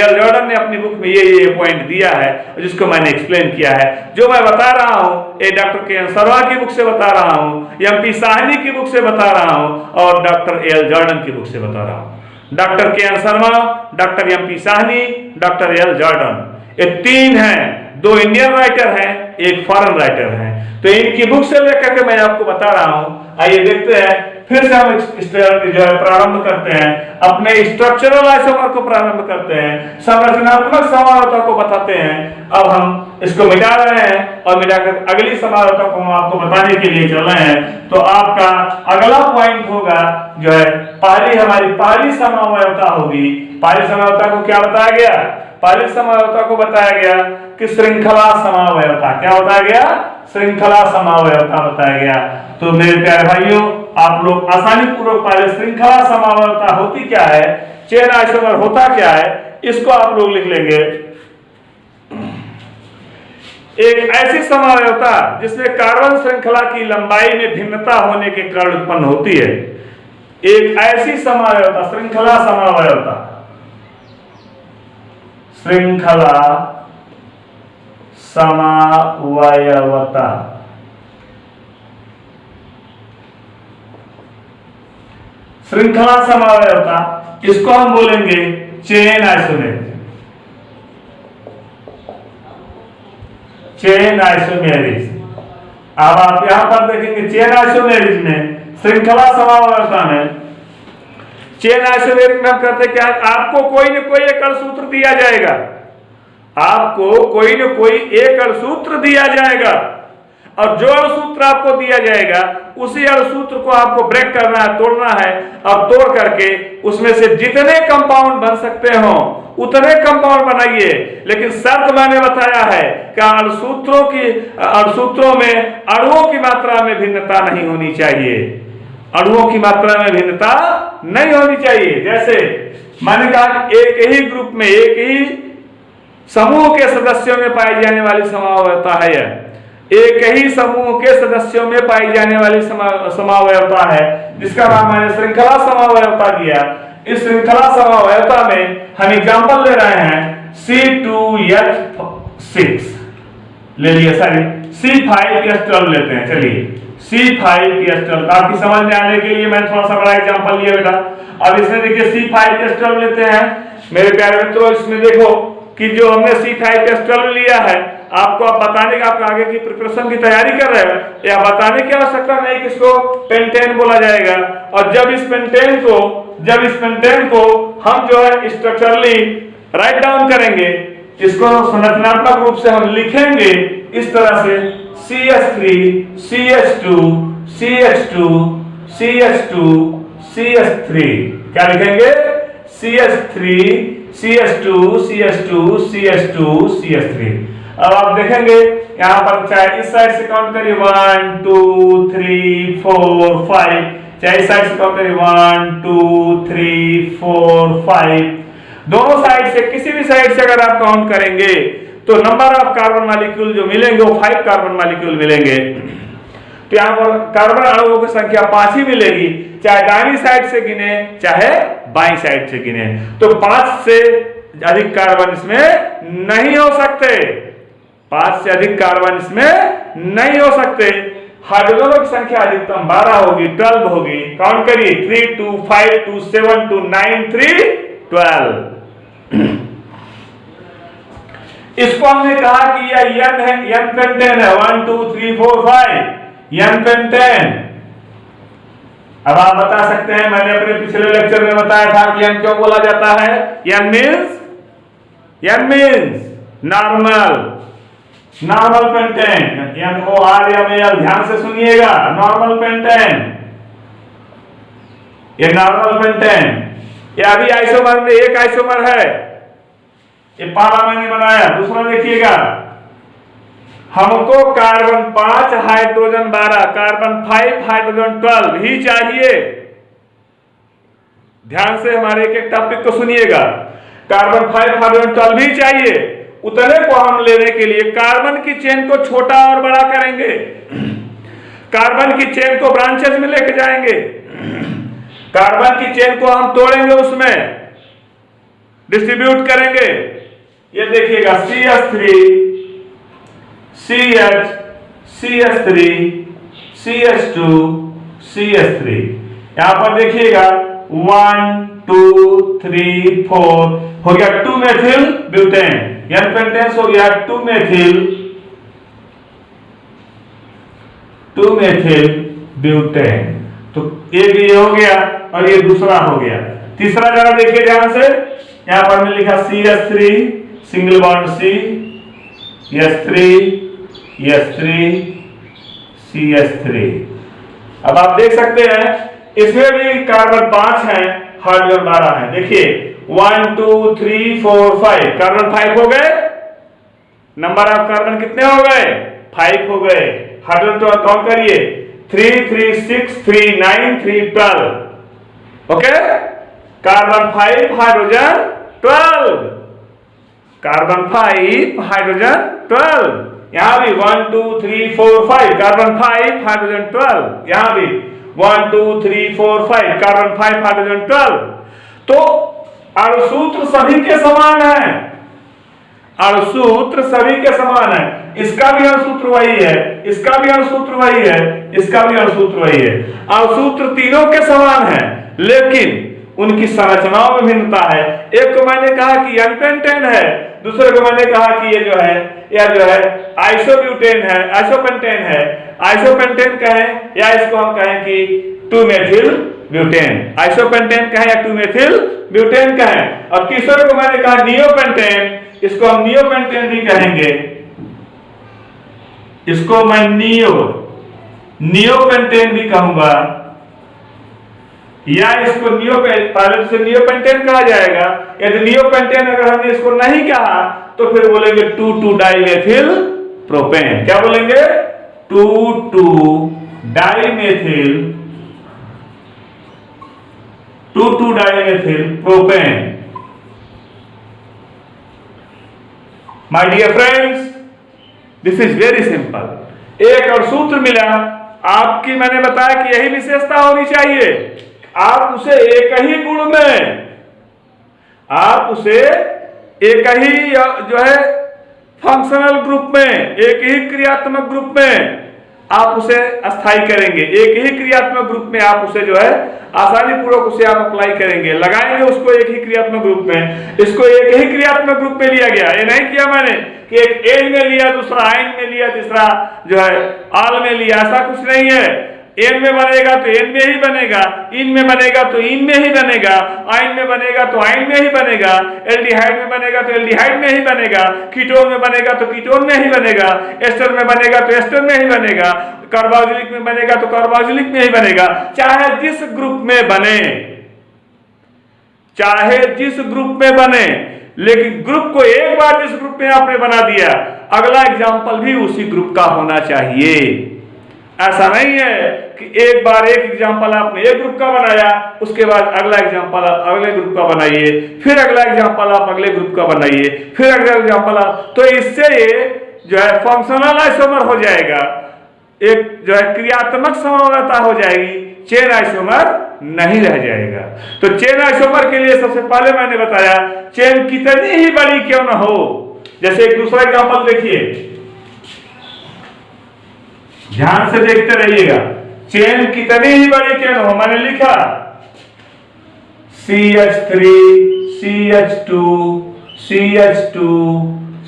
एल जॉर्डन ने अपनी बुक में ये पॉइंट दिया है जिसको मैंने एक्सप्लेन किया है। जो मैं बता रहा हूँ ये डॉक्टर के शर्मा की बुक से बता रहा हूँ, एमपी साहनी की बुक से बता रहा हूँ, और डॉक्टर एल जॉर्डन की बुक से बता रहा हूँ। डॉक्टर के Sharma, doctor MP Sahni, doctor L Jordan, ये तीन हैं, दो इंडियन राइटर हैं, एक फॉरेन राइटर हैं। तो इनकी बुक से लेकर के मैं आपको बता रहा हूँ। आइए देखते हैं, फिर से हम जो है प्रारंभ करते हैं, अपने स्ट्रक्चरल आइसोमर को प्रारंभ करते हैं, संरचनात्मक समावता को बताते हैं। अब हम इसको मिटा रहे हैं और मिटाकर अगली समावता को हम आपको बताने के लिए चल रहे हैं। तो आपका अगला पॉइंट होगा जो है हमारी पहली समावता होगी। पहली समावता को क्या बताया गया? पहली समावता को बताया गया कि श्रृंखला समावयवता। क्या बताया गया? श्रृंखला समावयवता बताया गया। तो मेरे प्यारे भाइयों, आप लोग आसानी पूर्वक पहले श्रृंखला समावयवता होती क्या है, चेन आइसोमर होता क्या है, इसको आप लोग लिख लेंगे। एक ऐसी समावयवता जिसमें कार्बन श्रृंखला की लंबाई में भिन्नता होने के कारण उत्पन्न होती है। एक ऐसी समावयवता, श्रृंखला समावयवता, श्रृंखला समावयवता, श्रृंखला समावयवता, इसको हम बोलेंगे चेन आइसोमेरिज्म। Chain isomerism. अब आप यहां पर देखेंगे चेन आइसोमेरिज्म में, श्रृंखला समावयवता में चेन आइसोमेरिक में हम करते क्या, आपको कोई न कोई एक अणुसूत्र दिया जाएगा, आपको कोई न कोई एक अणुसूत्र दिया जाएगा, और जो अणुसूत्र आपको दिया जाएगा उसी अणुसूत्र को आपको ब्रेक करना है, तोड़ना है, और तोड़ करके उसमें से जितने कंपाउंड बन सकते हो उतने कंपाउंड बनाइए। लेकिन शर्त मैंने बताया है कि अणुसूत्रों में अणुओं की मात्रा में भिन्नता नहीं होनी चाहिए, अणुओं की मात्रा में भिन्नता नहीं होनी चाहिए। जैसे मैंने कहा एक ही ग्रुप में, एक ही समूह के सदस्यों में पाई जाने वाली समावयवता है, एक ही समूह के सदस्यों में पाई जाने वाली समावयवता है, जिसका नाम मैंने श्रृंखला समावयवता दिया। इस श्रृंखला समावयवता में हम एग्जांपल ले रहे हैं C2H6 ले लिए, सॉरी C5H12 लेते हैं। चलिए C5H12 आपकी समझ में आने के लिए मैंने थोड़ा सा बड़ा एग्जांपल लिया बेटा। अब इसमें देखिए C5H12 लेते हैं मेरे प्यारे मित्रों। इसमें देखो कि जो हमने C5H12 लिया है, आपको आप बताने का, आप आगे की प्रिपरेशन की तैयारी कर रहे हो, या बताने की आवश्यकता नहीं कि इसको पेंटेन बोला जाएगा। और जब इस पेंटेन को हम जो है स्ट्रक्चरली राइट डाउन करेंगे, इसको संरचनात्मक रूप से हम लिखेंगे इस तरह से CH3 CH2 CH2 CH2 CH3। क्या लिखेंगे? CH3 CH2 CH2 CH2 CH3। अब आप देखेंगे यहां पर चाहे इस साइड से काउंट करिए 1 2 3 4 5, चाहे इस साइड से काउंट करिए 1 2 3 4 5, दोनों साइड से किसी भी साइड से अगर आप काउंट करेंगे तो नंबर ऑफ कार्बन मॉलिक्यूल जो मिलेंगे वो 5 कार्बन मॉलिक्यूल मिलेंगे। तो यहाँ पर कार्बन अणुओं की संख्या 5 ही मिलेगी, चाहे दाहिनी साइड से गिने चाहे बाईं साइड से गिने। तो 5 से अधिक कार्बन इसमें नहीं हो सकते, 5 से अधिक कार्बन इसमें नहीं हो सकते। हाइड्रोजनों की संख्या अधिकतम 12 होगी, 12 होगी। काउंट करिए 3 2 5 2 7 2 9 3 12। इसको हमने कहा कि यह n है, n पेंटेन है, 1 2 3 4 5 n पेंटेन। अब आप बता सकते हैं, मैंने अपने पिछले लेक्चर में बताया था कि n क्यों बोला जाता है। n means normal pentane, NORML, ध्यान से सुनिएगा, नॉर्मल पेंटेन, ये नॉर्मल पेंटेन। ये अभी आइसोमर में एक आइसोमर है, ये पहला मैंने बनाया। दूसरा देखिएगा, हमको कार्बन 5 हाइड्रोजन 12, कार्बन 5 हाइड्रोजन 12 ही चाहिए। ध्यान से हमारे एक टॉपिक को सुनिएगा, कार्बन 5 हाइड्रोजन 12 ही चाहिए। उतने को हम लेने के लिए कार्बन की चेन को छोटा और बड़ा करेंगे, कार्बन की चेन को ब्रांचेस में लेके जाएंगे, कार्बन की चेन को हम तोड़ेंगे, उसमें डिस्ट्रीब्यूट करेंगे। ये देखिएगा CH3 CH CH3 CH2 CH3। यहां पर देखिएगा 1 2 3 4 हो गया 2 मेथिल ब्यूटेन, n पेंटेन्स हो गया 2 मेथिल ब्यूटेन। तो एक ये हो गया और ये दूसरा हो गया। तीसरा जरा देखिए ध्यान से, यहां पर मैंने लिखा CH3 single bond C, S3 S3 CH3। अब आप देख सकते हैं इसमें भी कार्बन 5 है, हाइड्रोजन 12 है। देखिए 1 2 3 4 5, कार्बन 5 हो गए, नंबर ऑफ कार्बन कितने हो गए? 5 हो गए। हाइड्रोजन तो काउंट करिए 3 3 6 3 9 3 12। Okay, carbon 5 hydrogen 12, carbon 5 hydrogen 12। यहां भी 1 2 3 4 5, कार्बन 5 हाइड्रोजन 12। यहां भी 1 2 3 4 5, कार्बन 5 हाइड्रोजन 12। तो अणुसूत्र सभी के समान है, अणुसूत्र सभी के समान है। इसका भी अणुसूत्र वही है, इसका भी अणुसूत्र वही है, इसका भी अणुसूत्र वही है। अणुसूत्र तीनों के समान है, लेकिन उनकी संरचनाओं में भिन्नता है। एक को मैंने कहा कि n पेंटेन है, दूसरे को मैंने कहा कि ये जो है यह जो है आइसोब्यूटेन है, आइसोपेंटेन है। आइसोपेंटेन कहें या इसको हम कहें कि 2 मेथिल ब्यूटेन, आइसोपेंटेन कहें या 2-मेथिल ब्यूटेन कहें। और तीसरे को मैंने कहा नियोपेंटेन, इसको हम नियोपेंटेन भी कहेंगे, इसको मैं नियोपेंटेन भी कहूंगा, या इसको पहले से नियोपेंटेन कहा जाएगा। यदि नियोपेंटेन अगर हमने इसको नहीं कहा तो फिर बोलेंगे 2,2-डाइमेथिल प्रोपेन। क्या बोलेंगे? 2,2-डाइमेथिल propane. My dear friends, this is very simple. एक और सूत्र मिला आपकी, मैंने बताया कि यही विशेषता होनी चाहिए। आप उसे एक ही गुण में, आप उसे एक ही जो है फंक्शनल ग्रुप में, एक ही क्रियात्मक ग्रुप में आप उसे अस्थायी करेंगे। एक ही क्रियात्मक ग्रुप में आप उसे जो है आसानी पूर्वक उसे आप अप्लाई करेंगे, लगाएंगे उसको एक ही क्रियात्मक ग्रुप में। इसको एक ही क्रियात्मक ग्रुप में लिया गया, ये नहीं किया मैंने कि एक एन में लिया, दूसरा आइन में लिया, तीसरा जो है आल में लिया, ऐसा कुछ नहीं है। एन में बनेगा तो एन में ही बनेगा, इन में बनेगा तो इन में ही बनेगा, आइन में बनेगा तो आइन में ही बनेगा, एल्डिहाइड में बनेगा तो एल्डिहाइड में ही बनेगा, कीटोन में बनेगा तो कीटोन में ही बनेगा, एस्टर में बनेगा तो एस्टर में ही बनेगा, कार्बोक्सिलिक में बनेगा तो कार्बोक्सिलिक में ही बनेगा। चाहे जिस ग्रुप में बने, चाहे जिस ग्रुप में बने, लेकिन ग्रुप को एक बार जिस ग्रुप में आपने बना दिया, अगला एग्जाम्पल भी उसी ग्रुप का होना चाहिए। ऐसा नहीं है कि एक बार एक एग्जाम्पल आपने एक ग्रुप का बनाया, उसके बाद अगला एग्जाम्पल आप अगले ग्रुप का बनाइए, फिर अगला एग्जाम्पल आप अगले ग्रुप का बनाइए, फिर अगला एग्जाम्पल आप, तो इससे ये जो है फंक्शनल आइसोमर हो जाएगा, एक जो है क्रियात्मक समरूपता हो जाएगी, चेन आइसोमर नहीं रह जाएगा। तो चेन आइसोमर के लिए सबसे पहले मैंने बताया चेन कितनी ही बड़ी क्यों ना हो। जैसे एक दूसरा एग्जाम्पल देखिए, ध्यान से देखते रहिएगा, चेन कितनी ही बड़ी क्यों ना हो। मैंने लिखा CH3 CH2 CH2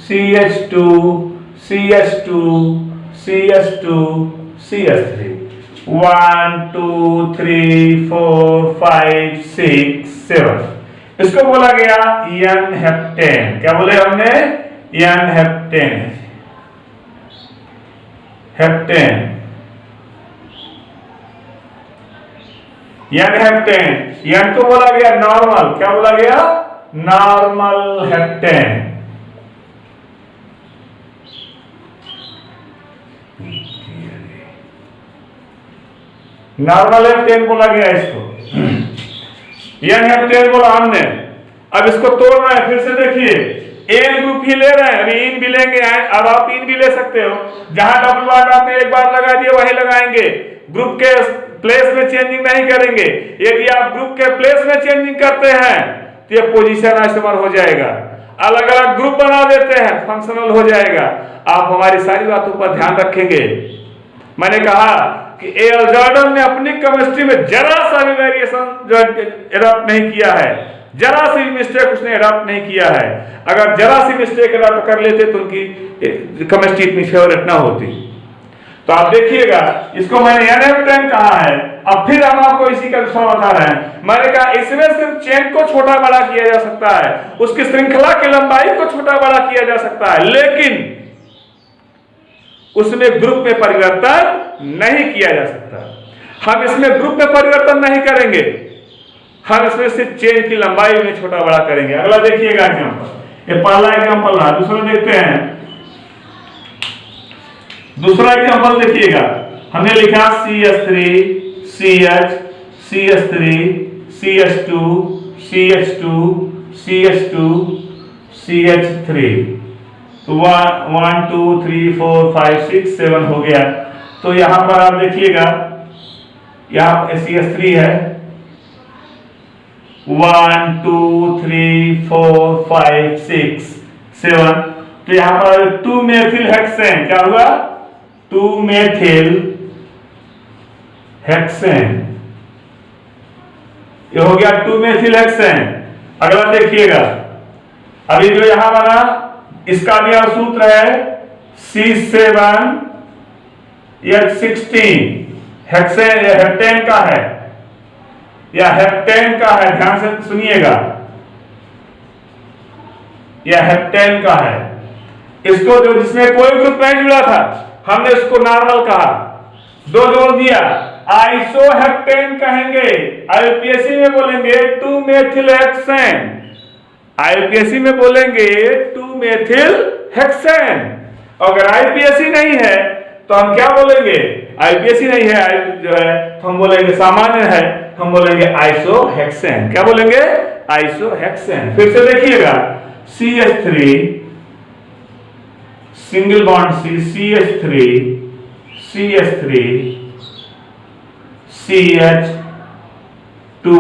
CH2 CH2 CH2 CH3, 1 2 3 4 5 6 7, इसको बोला गया n हेप्टेन। क्या बोले हमने? n heptane, heptane, n heptane. n को बोला गया नॉर्मल, क्या बोला गया? Normal heptane. नॉर्मल हेप्टेन बोला गया इसको, n हेप्टेन बोला हमने। अब इसको तोड़ रहे हैं, फिर से देखिए, एन ग्रुप ही ले रहे हैं, अभी इन भी लेंगे। अब आप इन भी ले सकते हो, जहां डबल बॉन्ड आपने एक बार लगा दिया वही लगाएंगे, ग्रुप के प्लेस में चेंजिंग नहीं करेंगे। यदि आप ग्रुप के प्लेस में चेंजिंग करते हैं तो ये पोजीशन आइसोमर हो जाएगा। अलग अलग ग्रुप बना देते हैं, फंक्शनल हो जाएगा। आप हमारी सारी बातों पर ध्यान रखेंगे। मैंने कहा कि एल जॉर्डन ने अपनी केमिस्ट्री में जरा सा भी वेरिएशन जो एडॉप्ट नहीं किया है, जरा सी मिस्टेक उसने एडॉप्ट नहीं किया है। अगर जरा सी मिस्टेक एडॉप्ट कर लेते तो उनकी केमिस्ट्री इतनी फेवरेट ना होती। तो आप देखिएगा, इसको मैंने n हेप्टेन कहा है। अब फिर हम आपको इसी का दूसरा बता रहे हैं। मैंने कहा इसमें सिर्फ चेन को छोटा बड़ा किया जा सकता है, उसकी श्रृंखला की लंबाई को छोटा बड़ा किया जा सकता है, लेकिन उसमें ग्रुप में परिवर्तन नहीं किया जा सकता। हम इसमें ग्रुप में परिवर्तन नहीं करेंगे, हम इसमें सिर्फ चेन की लंबाई में छोटा बड़ा करेंगे। अगला देखिएगा एग्जांपल, ये पहला एग्जांपल रहा, दूसरा देखते हैं। दूसरा एग्जांपल देखिएगा, हमने लिखा CH3 CH CH3 CH2 CH2 CH2 CH3, तो 1 2 3 4 5 6 7 हो गया। तो यहां पर आप देखिएगा, यहां CH3 है, 1 2 3 4 5 6 7, तो यहां पर 2 मेथिल हेक्सेन, क्या हुआ? 2 मेथिल हेक्सेन, ये हो गया 2 मेथिल हेक्सेन। अगला देखिएगा, अभी जो यहां बना इसका भी सूत्र है C7H16, हेक्सेन हेप्टेन का है, या हेप्टेन का है, ध्यान से सुनिएगा, यह हेप्टेन का है। इसको जो जिसमें कोई ग्रुप नहीं जुड़ा था हमने इसको नॉर्मल कहा, दो जोड़ दिया, आइसोहेप्टेन कहेंगे। आईयूपीएससी में बोलेंगे 2 मेथिल हेक्सेन, आईयूपीएससी में बोलेंगे 2 मेथिल हेक्सेन। अगर आईयूपीएससी नहीं है तो हम क्या बोलेंगे, आईयूपीएससी नहीं है जो है तो हम बोलेंगे सामान्य है, हम बोलेंगे आइसोहेक्सेन। क्या बोलेंगे, आइसोहेक्सेन। फिर से देखिएगा, CH3 single bond C, CH3 CH3 CH2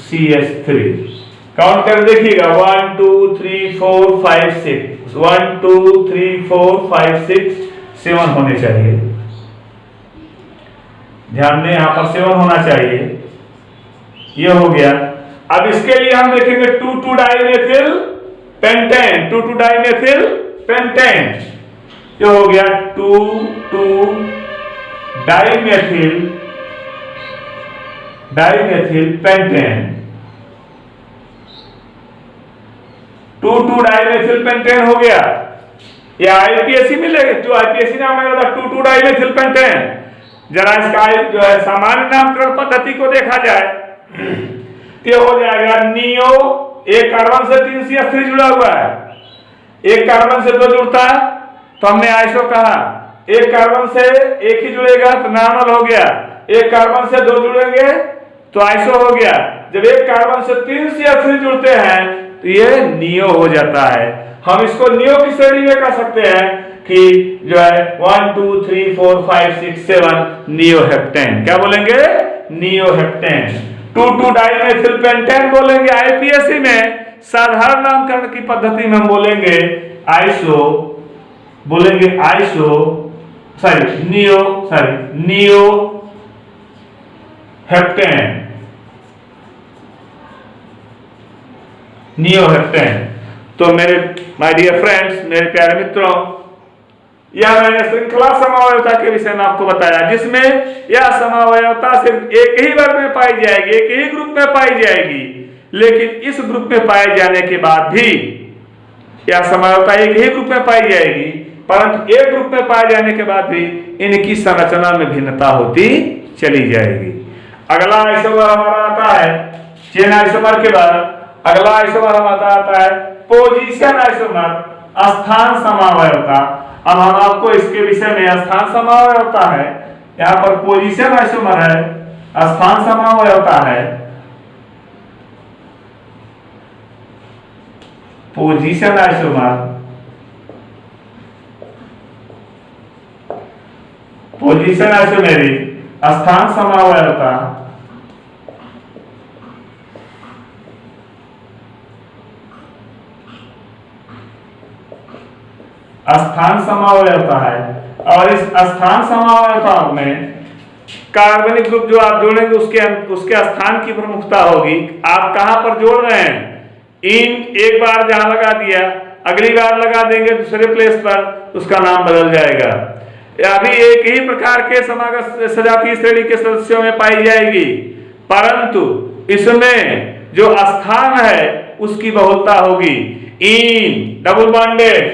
CH3। Count कर देखिएगा, 1 2 3 4 5 6, 1 2 3 4 5 6 7 होने चाहिए। ध्यान में यहां पर 7 होना चाहिए, ये हो गया। अब इसके लिए हम देखेंगे 2 डाइमेथिल पेंटेन, 2 डाइमेथिल पेंटेन, ये हो गया 2 डाइमेथिल पेंटेन, 2 डाइमेथिल पेंटेन हो गया। ये आईपीएससी मिलेगा, जो आईपीएससी नाम है 2 डाइमेथिल पेंटेन। जरा इसका जो है सामान्य नामकरण पद्धति को देखा जाए तो हो जाएगा नियो, एक कार्बन से 3 CH3 जुड़ा हुआ है, एक कार्बन से 2 जुड़ता है तो हमने आइसो कहा, एक कार्बन से एक ही जुड़ेगा तो नॉर्मल हो गया, एक कार्बन से 2 जुड़ेंगे तो आइसो हो गया। जब एक कार्बन से 3 CH3 जुड़ते हैं तो ये नियो हो जाता है। हम इसको नियो की श्रेणी में कह सकते हैं कि जो है 1 2 3 4 5 6 7 नियोहेप्टेन। क्या बोलेंगे, नियोहेप्टेन। 2 डाइमेथिल पेंटेन बोलेंगे आईपीएससी में। साधारण नामकरण की पद्धति में हम बोलेंगे आइसो, बोलेंगे आइसो नियो हेप्टेन। तो मेरे माय डियर फ्रेंड्स, मेरे प्यारे मित्रों, यह मैंने श्रृंखला समावयवता के विषय में आपको बताया, जिसमें यह समावयवता सिर्फ एक ही वर्ग में पाई जाएगी, एक ही ग्रुप में पाई जाएगी। लेकिन इस ग्रुप में पाए जाने के बाद भी यह समावयवता एक ही ग्रुप में पाई जाएगी, परंतु एक ग्रुप में पाए जाने के बाद भी इनकी संरचना में भिन्नता होती चली जाएगी। अगला आइसोमर हमारा आता है चेन आइसोमर के बाद अगला आइसोमर हमारा आता है पोजीशन आइसोमर, स्थान समावयवता। अब हम आपको इसके विषय में स्थान समावयवता है, यहाँ पर पोजीशन आइसोमर है, स्थान समावयवता है। पोजीशन आइसोमर, पोजीशन आइसोमेरी, स्थान समावयवता, स्थान समावयवता है। और इस स्थान समावयवता में कार्बनिक ग्रुप जो आप जोड़ेंगे उसके स्थान की प्रमुखता होगी। आप कहां पर जोड़ रहे हैं, इन एक बार जहां लगा दिया, अगली बार लगा देंगे दूसरे प्लेस पर, उसका नाम बदल जाएगा। अभी एक ही प्रकार के समागत सजातीय श्रेणी के सदस्यों में पाई जाएगी, परंतु इसमें जो स्थान है उसकी बहुलता होगी। इन डबल बॉन्डेड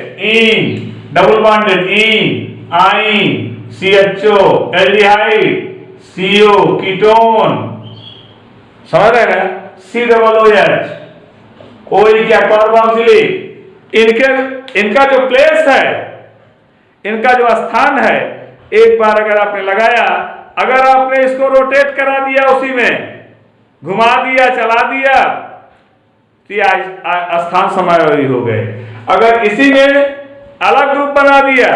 इन आइन, CHO एल्डिहाइड, CO कीटोन, समझ रहे हैं, COOH OH क्या कार्बोक्सिलिक। इनका जो प्लेस है, इनका जो स्थान है, एक बार अगर आपने लगाया, अगर आपने इसको रोटेट करा दिया, उसी में घुमा दिया, चला दिया, तो स्थान समावयवी हो गए। अगर इसी में अलग ग्रुप बना दिया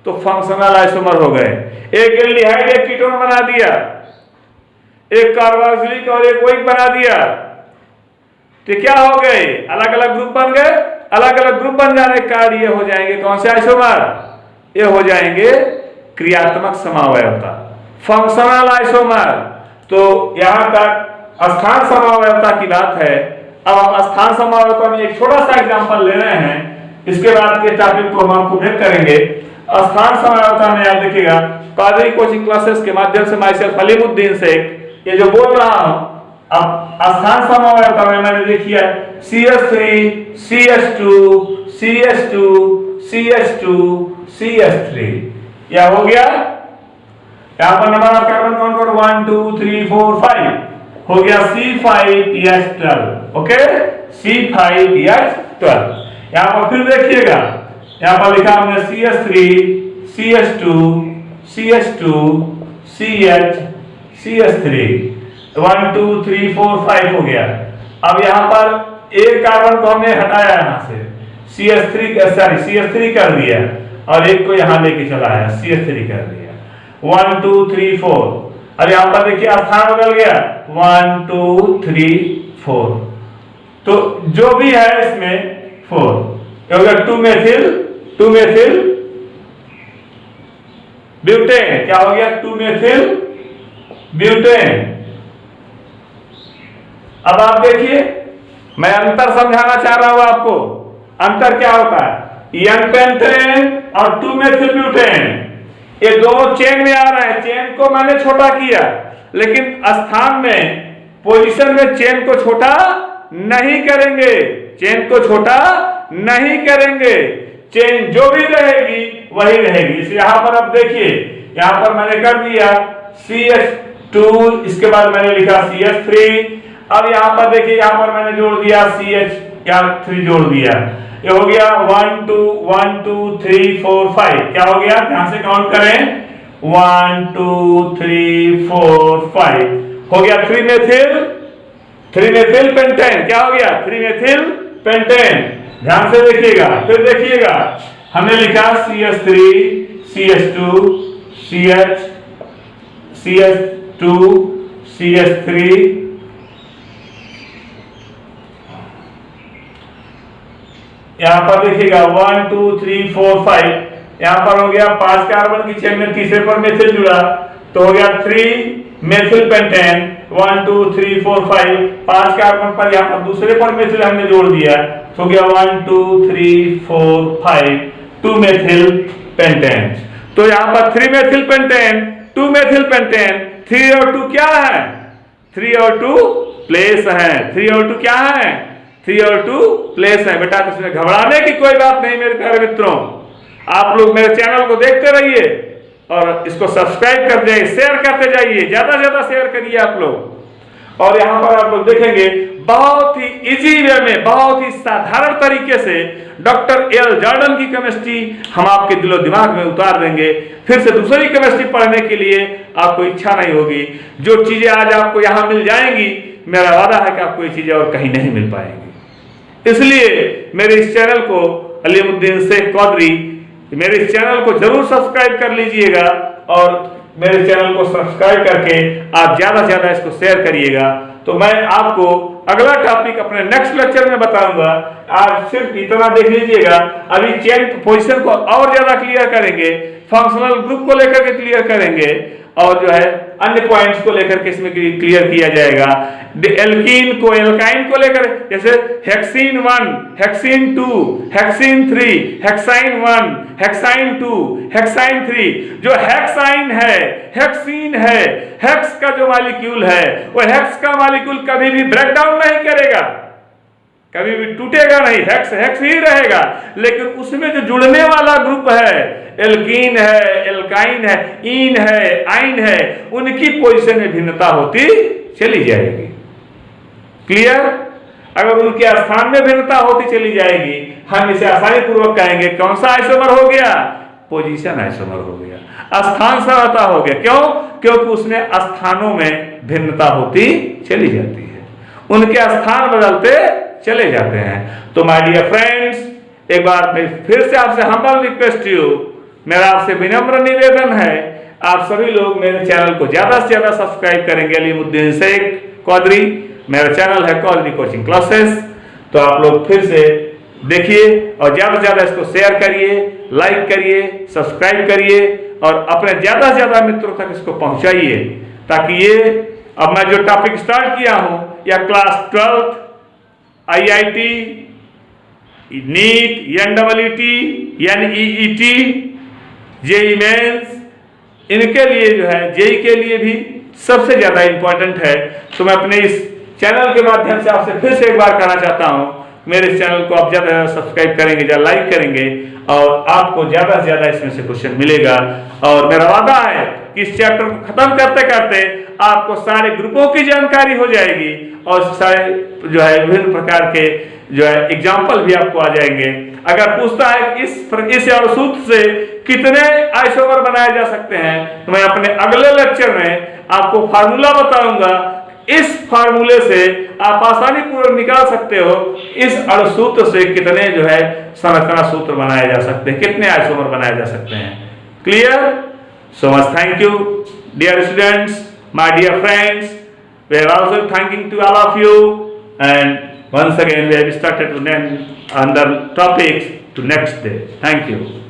तो फंक्शनल आइसोमर हो गए। एक एल्डिहाइड एक कीटोन बना दिया, एक कार्बोक्सिलिक और एक OH बना दिया, तो क्या हो गए, अलग अलग ग्रुप बन गए। अलग अलग ग्रुप बन जाने के कारण ये हो जाएंगे कौन से आइसोमर, ये हो जाएंगे क्रियात्मक समावयवता, फंक्शनल आइसोमर। तो यहां तक स्थान समावयवता की बात है। अब हम स्थान समावयवता में एक छोटा सा एग्जांपल ले रहे हैं, इसके बाद के टॉपिक को हम आपको ब्रेक करेंगे। स्थान समावयवता में आप देखिएगा, कादरी कोचिंग क्लासेस के माध्यम से माई सेल्फ अलीमुद्दीन शेख ये जो बोल रहा हूं अब स्थान समवाय होता है, मैंने देखिए CH3 CH2 CH2 CH2 CH3, या हो गया। यहां पर नंबर ऑफ कार्बन काउंट करो 1 2 3 4 5, हो गया C5PH12, ओके C5PH12। यहां पर फिर देखिएगा, यहां पर लिखा हमने CH3 CH2 CH2 CH CH3, 1 2 3 4 5 हो गया। अब यहां पर एक कार्बन को हमने हटाया, यहां से CH3 कर दिया और एक को यहां लेके चला आया, CH3 कर दिया, 1 2 3 4। अब यहां पर देखिए स्थान बदल गया, 1 2 3 4, तो जो भी है इसमें 4 हो गया। 2 मेथिल ब्यूटेन, क्या हो गया 2 मेथिल ब्यूटेन। अब आप देखिए, मैं अंतर समझाना चाह रहा हूं आपको। अंतर क्या होता है, n पेंटेन और 2 मेथिल ब्यूटेन, ये दोनों चेन में आ रहे हैं। चेन को मैंने छोटा किया, लेकिन स्थान में पोजीशन में चेन को छोटा नहीं करेंगे, चेन को छोटा नहीं करेंगे, चेन जो भी रहेगी वही रहेगी। इस यहां पर अब देखिए, यहां पर मैंने कर दिया CH2, इसके बाद मैंने लिखा CH3। अब यहां पर देखिए, यहां पर मैंने जोड़ दिया CH3 जोड़ दिया, ये हो गया 1 2 1 2 3 4 5। क्या हो गया, ध्यान से काउंट करें, 1 2 3 4 5 हो गया। 3 मेथिल पेंटेन, क्या हो गया 3 मेथिल पेंटेन। ध्यान से देखिएगा, फिर देखिएगा, हमने लिखा CH3 CH2 CH2 CH3, यहां पर देखिएगा 1 2 3 4 5, यहां पर हो गया 5 कार्बन की चेन में तीसरे पर मेथिल जुड़ा, तो हो गया 3 मेथिल पेंटेन। 1 2 3 4 5, 5 कार्बन पर यहां पर दूसरे पर मेथिल हमने जोड़ दिया, तो हो गया 1 2 3 4 5 2 मेथिल पेंटेन। तो यहां पर 3 मेथिल पेंटेन 2 मेथिल पेंटेन, 3 और 2 क्या है, 3 और 2 प्लेस है, 3 और 2 क्या है, 3 और 2 प्लेस है बेटा। तो इसमें घबराने की कोई बात नहीं मेरे प्यारे मित्रों। आप लोग मेरे चैनल को देखते रहिए और इसको सब्सक्राइब कर जाइए, शेयर करते जाइए, ज्यादा से ज्यादा शेयर करिए आप लोग। और यहाँ पर आप लोग देखेंगे बहुत ही इजी वे में, बहुत ही साधारण तरीके से डॉक्टर एल जॉर्डन की केमिस्ट्री हम आपके दिलो दिमाग में उतार देंगे। फिर से दूसरी केमिस्ट्री पढ़ने के लिए आपको इच्छा नहीं होगी। जो चीजें आज आपको यहाँ मिल जाएंगी, मेरा वादा है कि आपको ये चीजें और कहीं नहीं मिल पाएंगी। इसलिए मेरे इस चैनल को अलीमुद्दीन शेख कौदरी, मेरे इस चैनल को जरूर सब्सक्राइब कर लीजिएगा और मेरे चैनल को सब्सक्राइब करके आप ज्यादा से ज्यादा इसको शेयर करिएगा। तो मैं आपको अगला टॉपिक अपने नेक्स्ट लेक्चर में बताऊंगा। आज सिर्फ इतना देख लीजिएगा। अभी चेन पोजीशन को और ज्यादा क्लियर करेंगे, फंक्शनल ग्रुप को लेकर के क्लियर करेंगे और जो है अन्य पॉइंट्स को लेकर के इसमें क्लियर किया जाएगा। एल्कीन को एल्काइन को लेकर, जैसे hexene 1, hexene 2, hexene 3, hexyne 1, hexyne 2, hexyne 3। जो हेक्साइन है, हेक्सीन है, हेक्स का जो मॉलिक्यूल है, वो हेक्स का मॉलिक्यूल कभी भी ब्रेक डाउन नहीं करेगा, कभी भी टूटेगा नहीं, हेक्स हेक्स ही रहेगा। लेकिन उसमें जो जुड़ने वाला ग्रुप है, एल्कीन है, एल्काइन है, इन है, आइन है, उनकी पोजीशन में भिन्नता होती चली जाएगी। क्लियर? अगर उनके स्थान में भिन्नता होती चली जाएगी, हम इसे आसानी पूर्वक कहेंगे कौन सा आइसोमर हो गया, पोजीशन आइसोमर हो गया, स्थान समता हो गया। क्यों? क्योंकि उसमें स्थानों में भिन्नता होती चली जाती है, उनके स्थान बदलते चले जाते हैं। तो माय डियर फ्रेंड्स, एक बार मैं फिर से आपसे हम्बल रिक्वेस्ट यू, मेरा आपसे विनम्र निवेदन है, आप सभी लोग मेरे चैनल को ज्यादा से ज्यादा सब्सक्राइब करेंगे। अलीमुद्दीन शेख कौदरी, मेरा चैनल है कौदरी कोचिंग क्लासेस। तो आप लोग फिर से देखिए और ज्यादा से ज्यादा इसको शेयर करिए, लाइक करिए, सब्सक्राइब करिए और अपने ज्यादा से ज्यादा मित्रों तक इसको पहुंचाइए, ताकि ये अब मैं जो टॉपिक स्टार्ट किया हूं, या class 12th IIT, NEET, NEET, NEET, JEE mains, इनके लिए जो है, जेई के लिए भी सबसे ज्यादा इंपॉर्टेंट है। तो मैं अपने इस चैनल के माध्यम से आपसे फिर से एक बार कहना चाहता हूं, मेरे इस चैनल को आप ज़्यादा सब्सक्राइब करेंगे या लाइक करेंगे और आपको ज़्यादा से ज़्यादा इसमें से क्वेश्चन मिलेगा। और मेरा वादा है कि इस चैप्टर को खत्म करते करते आपको सारे ग्रुपों की जानकारी हो जाएगी और सारे जो है विभिन्न प्रकार के जो है एग्जाम्पल भी आपको आ जाएंगे। अगर पूछता है इस सूत्र से कितने आइसोमर बनाए जा सकते हैं, तो मैं अपने अगले लेक्चर में आपको फार्मूला बताऊंगा। इस फार्मूले से आप आसानी पूर्वक निकाल सकते हो इस अणुसूत्र से कितने जो है संरचना सूत्र बनाए जा सकते हैं, कितने आइसोमर बनाए जा सकते हैं। Clear? So much thank you dear students, my dear friends, we are also thanking to all of you and once again we have started to learn another topics to next day. Thank you.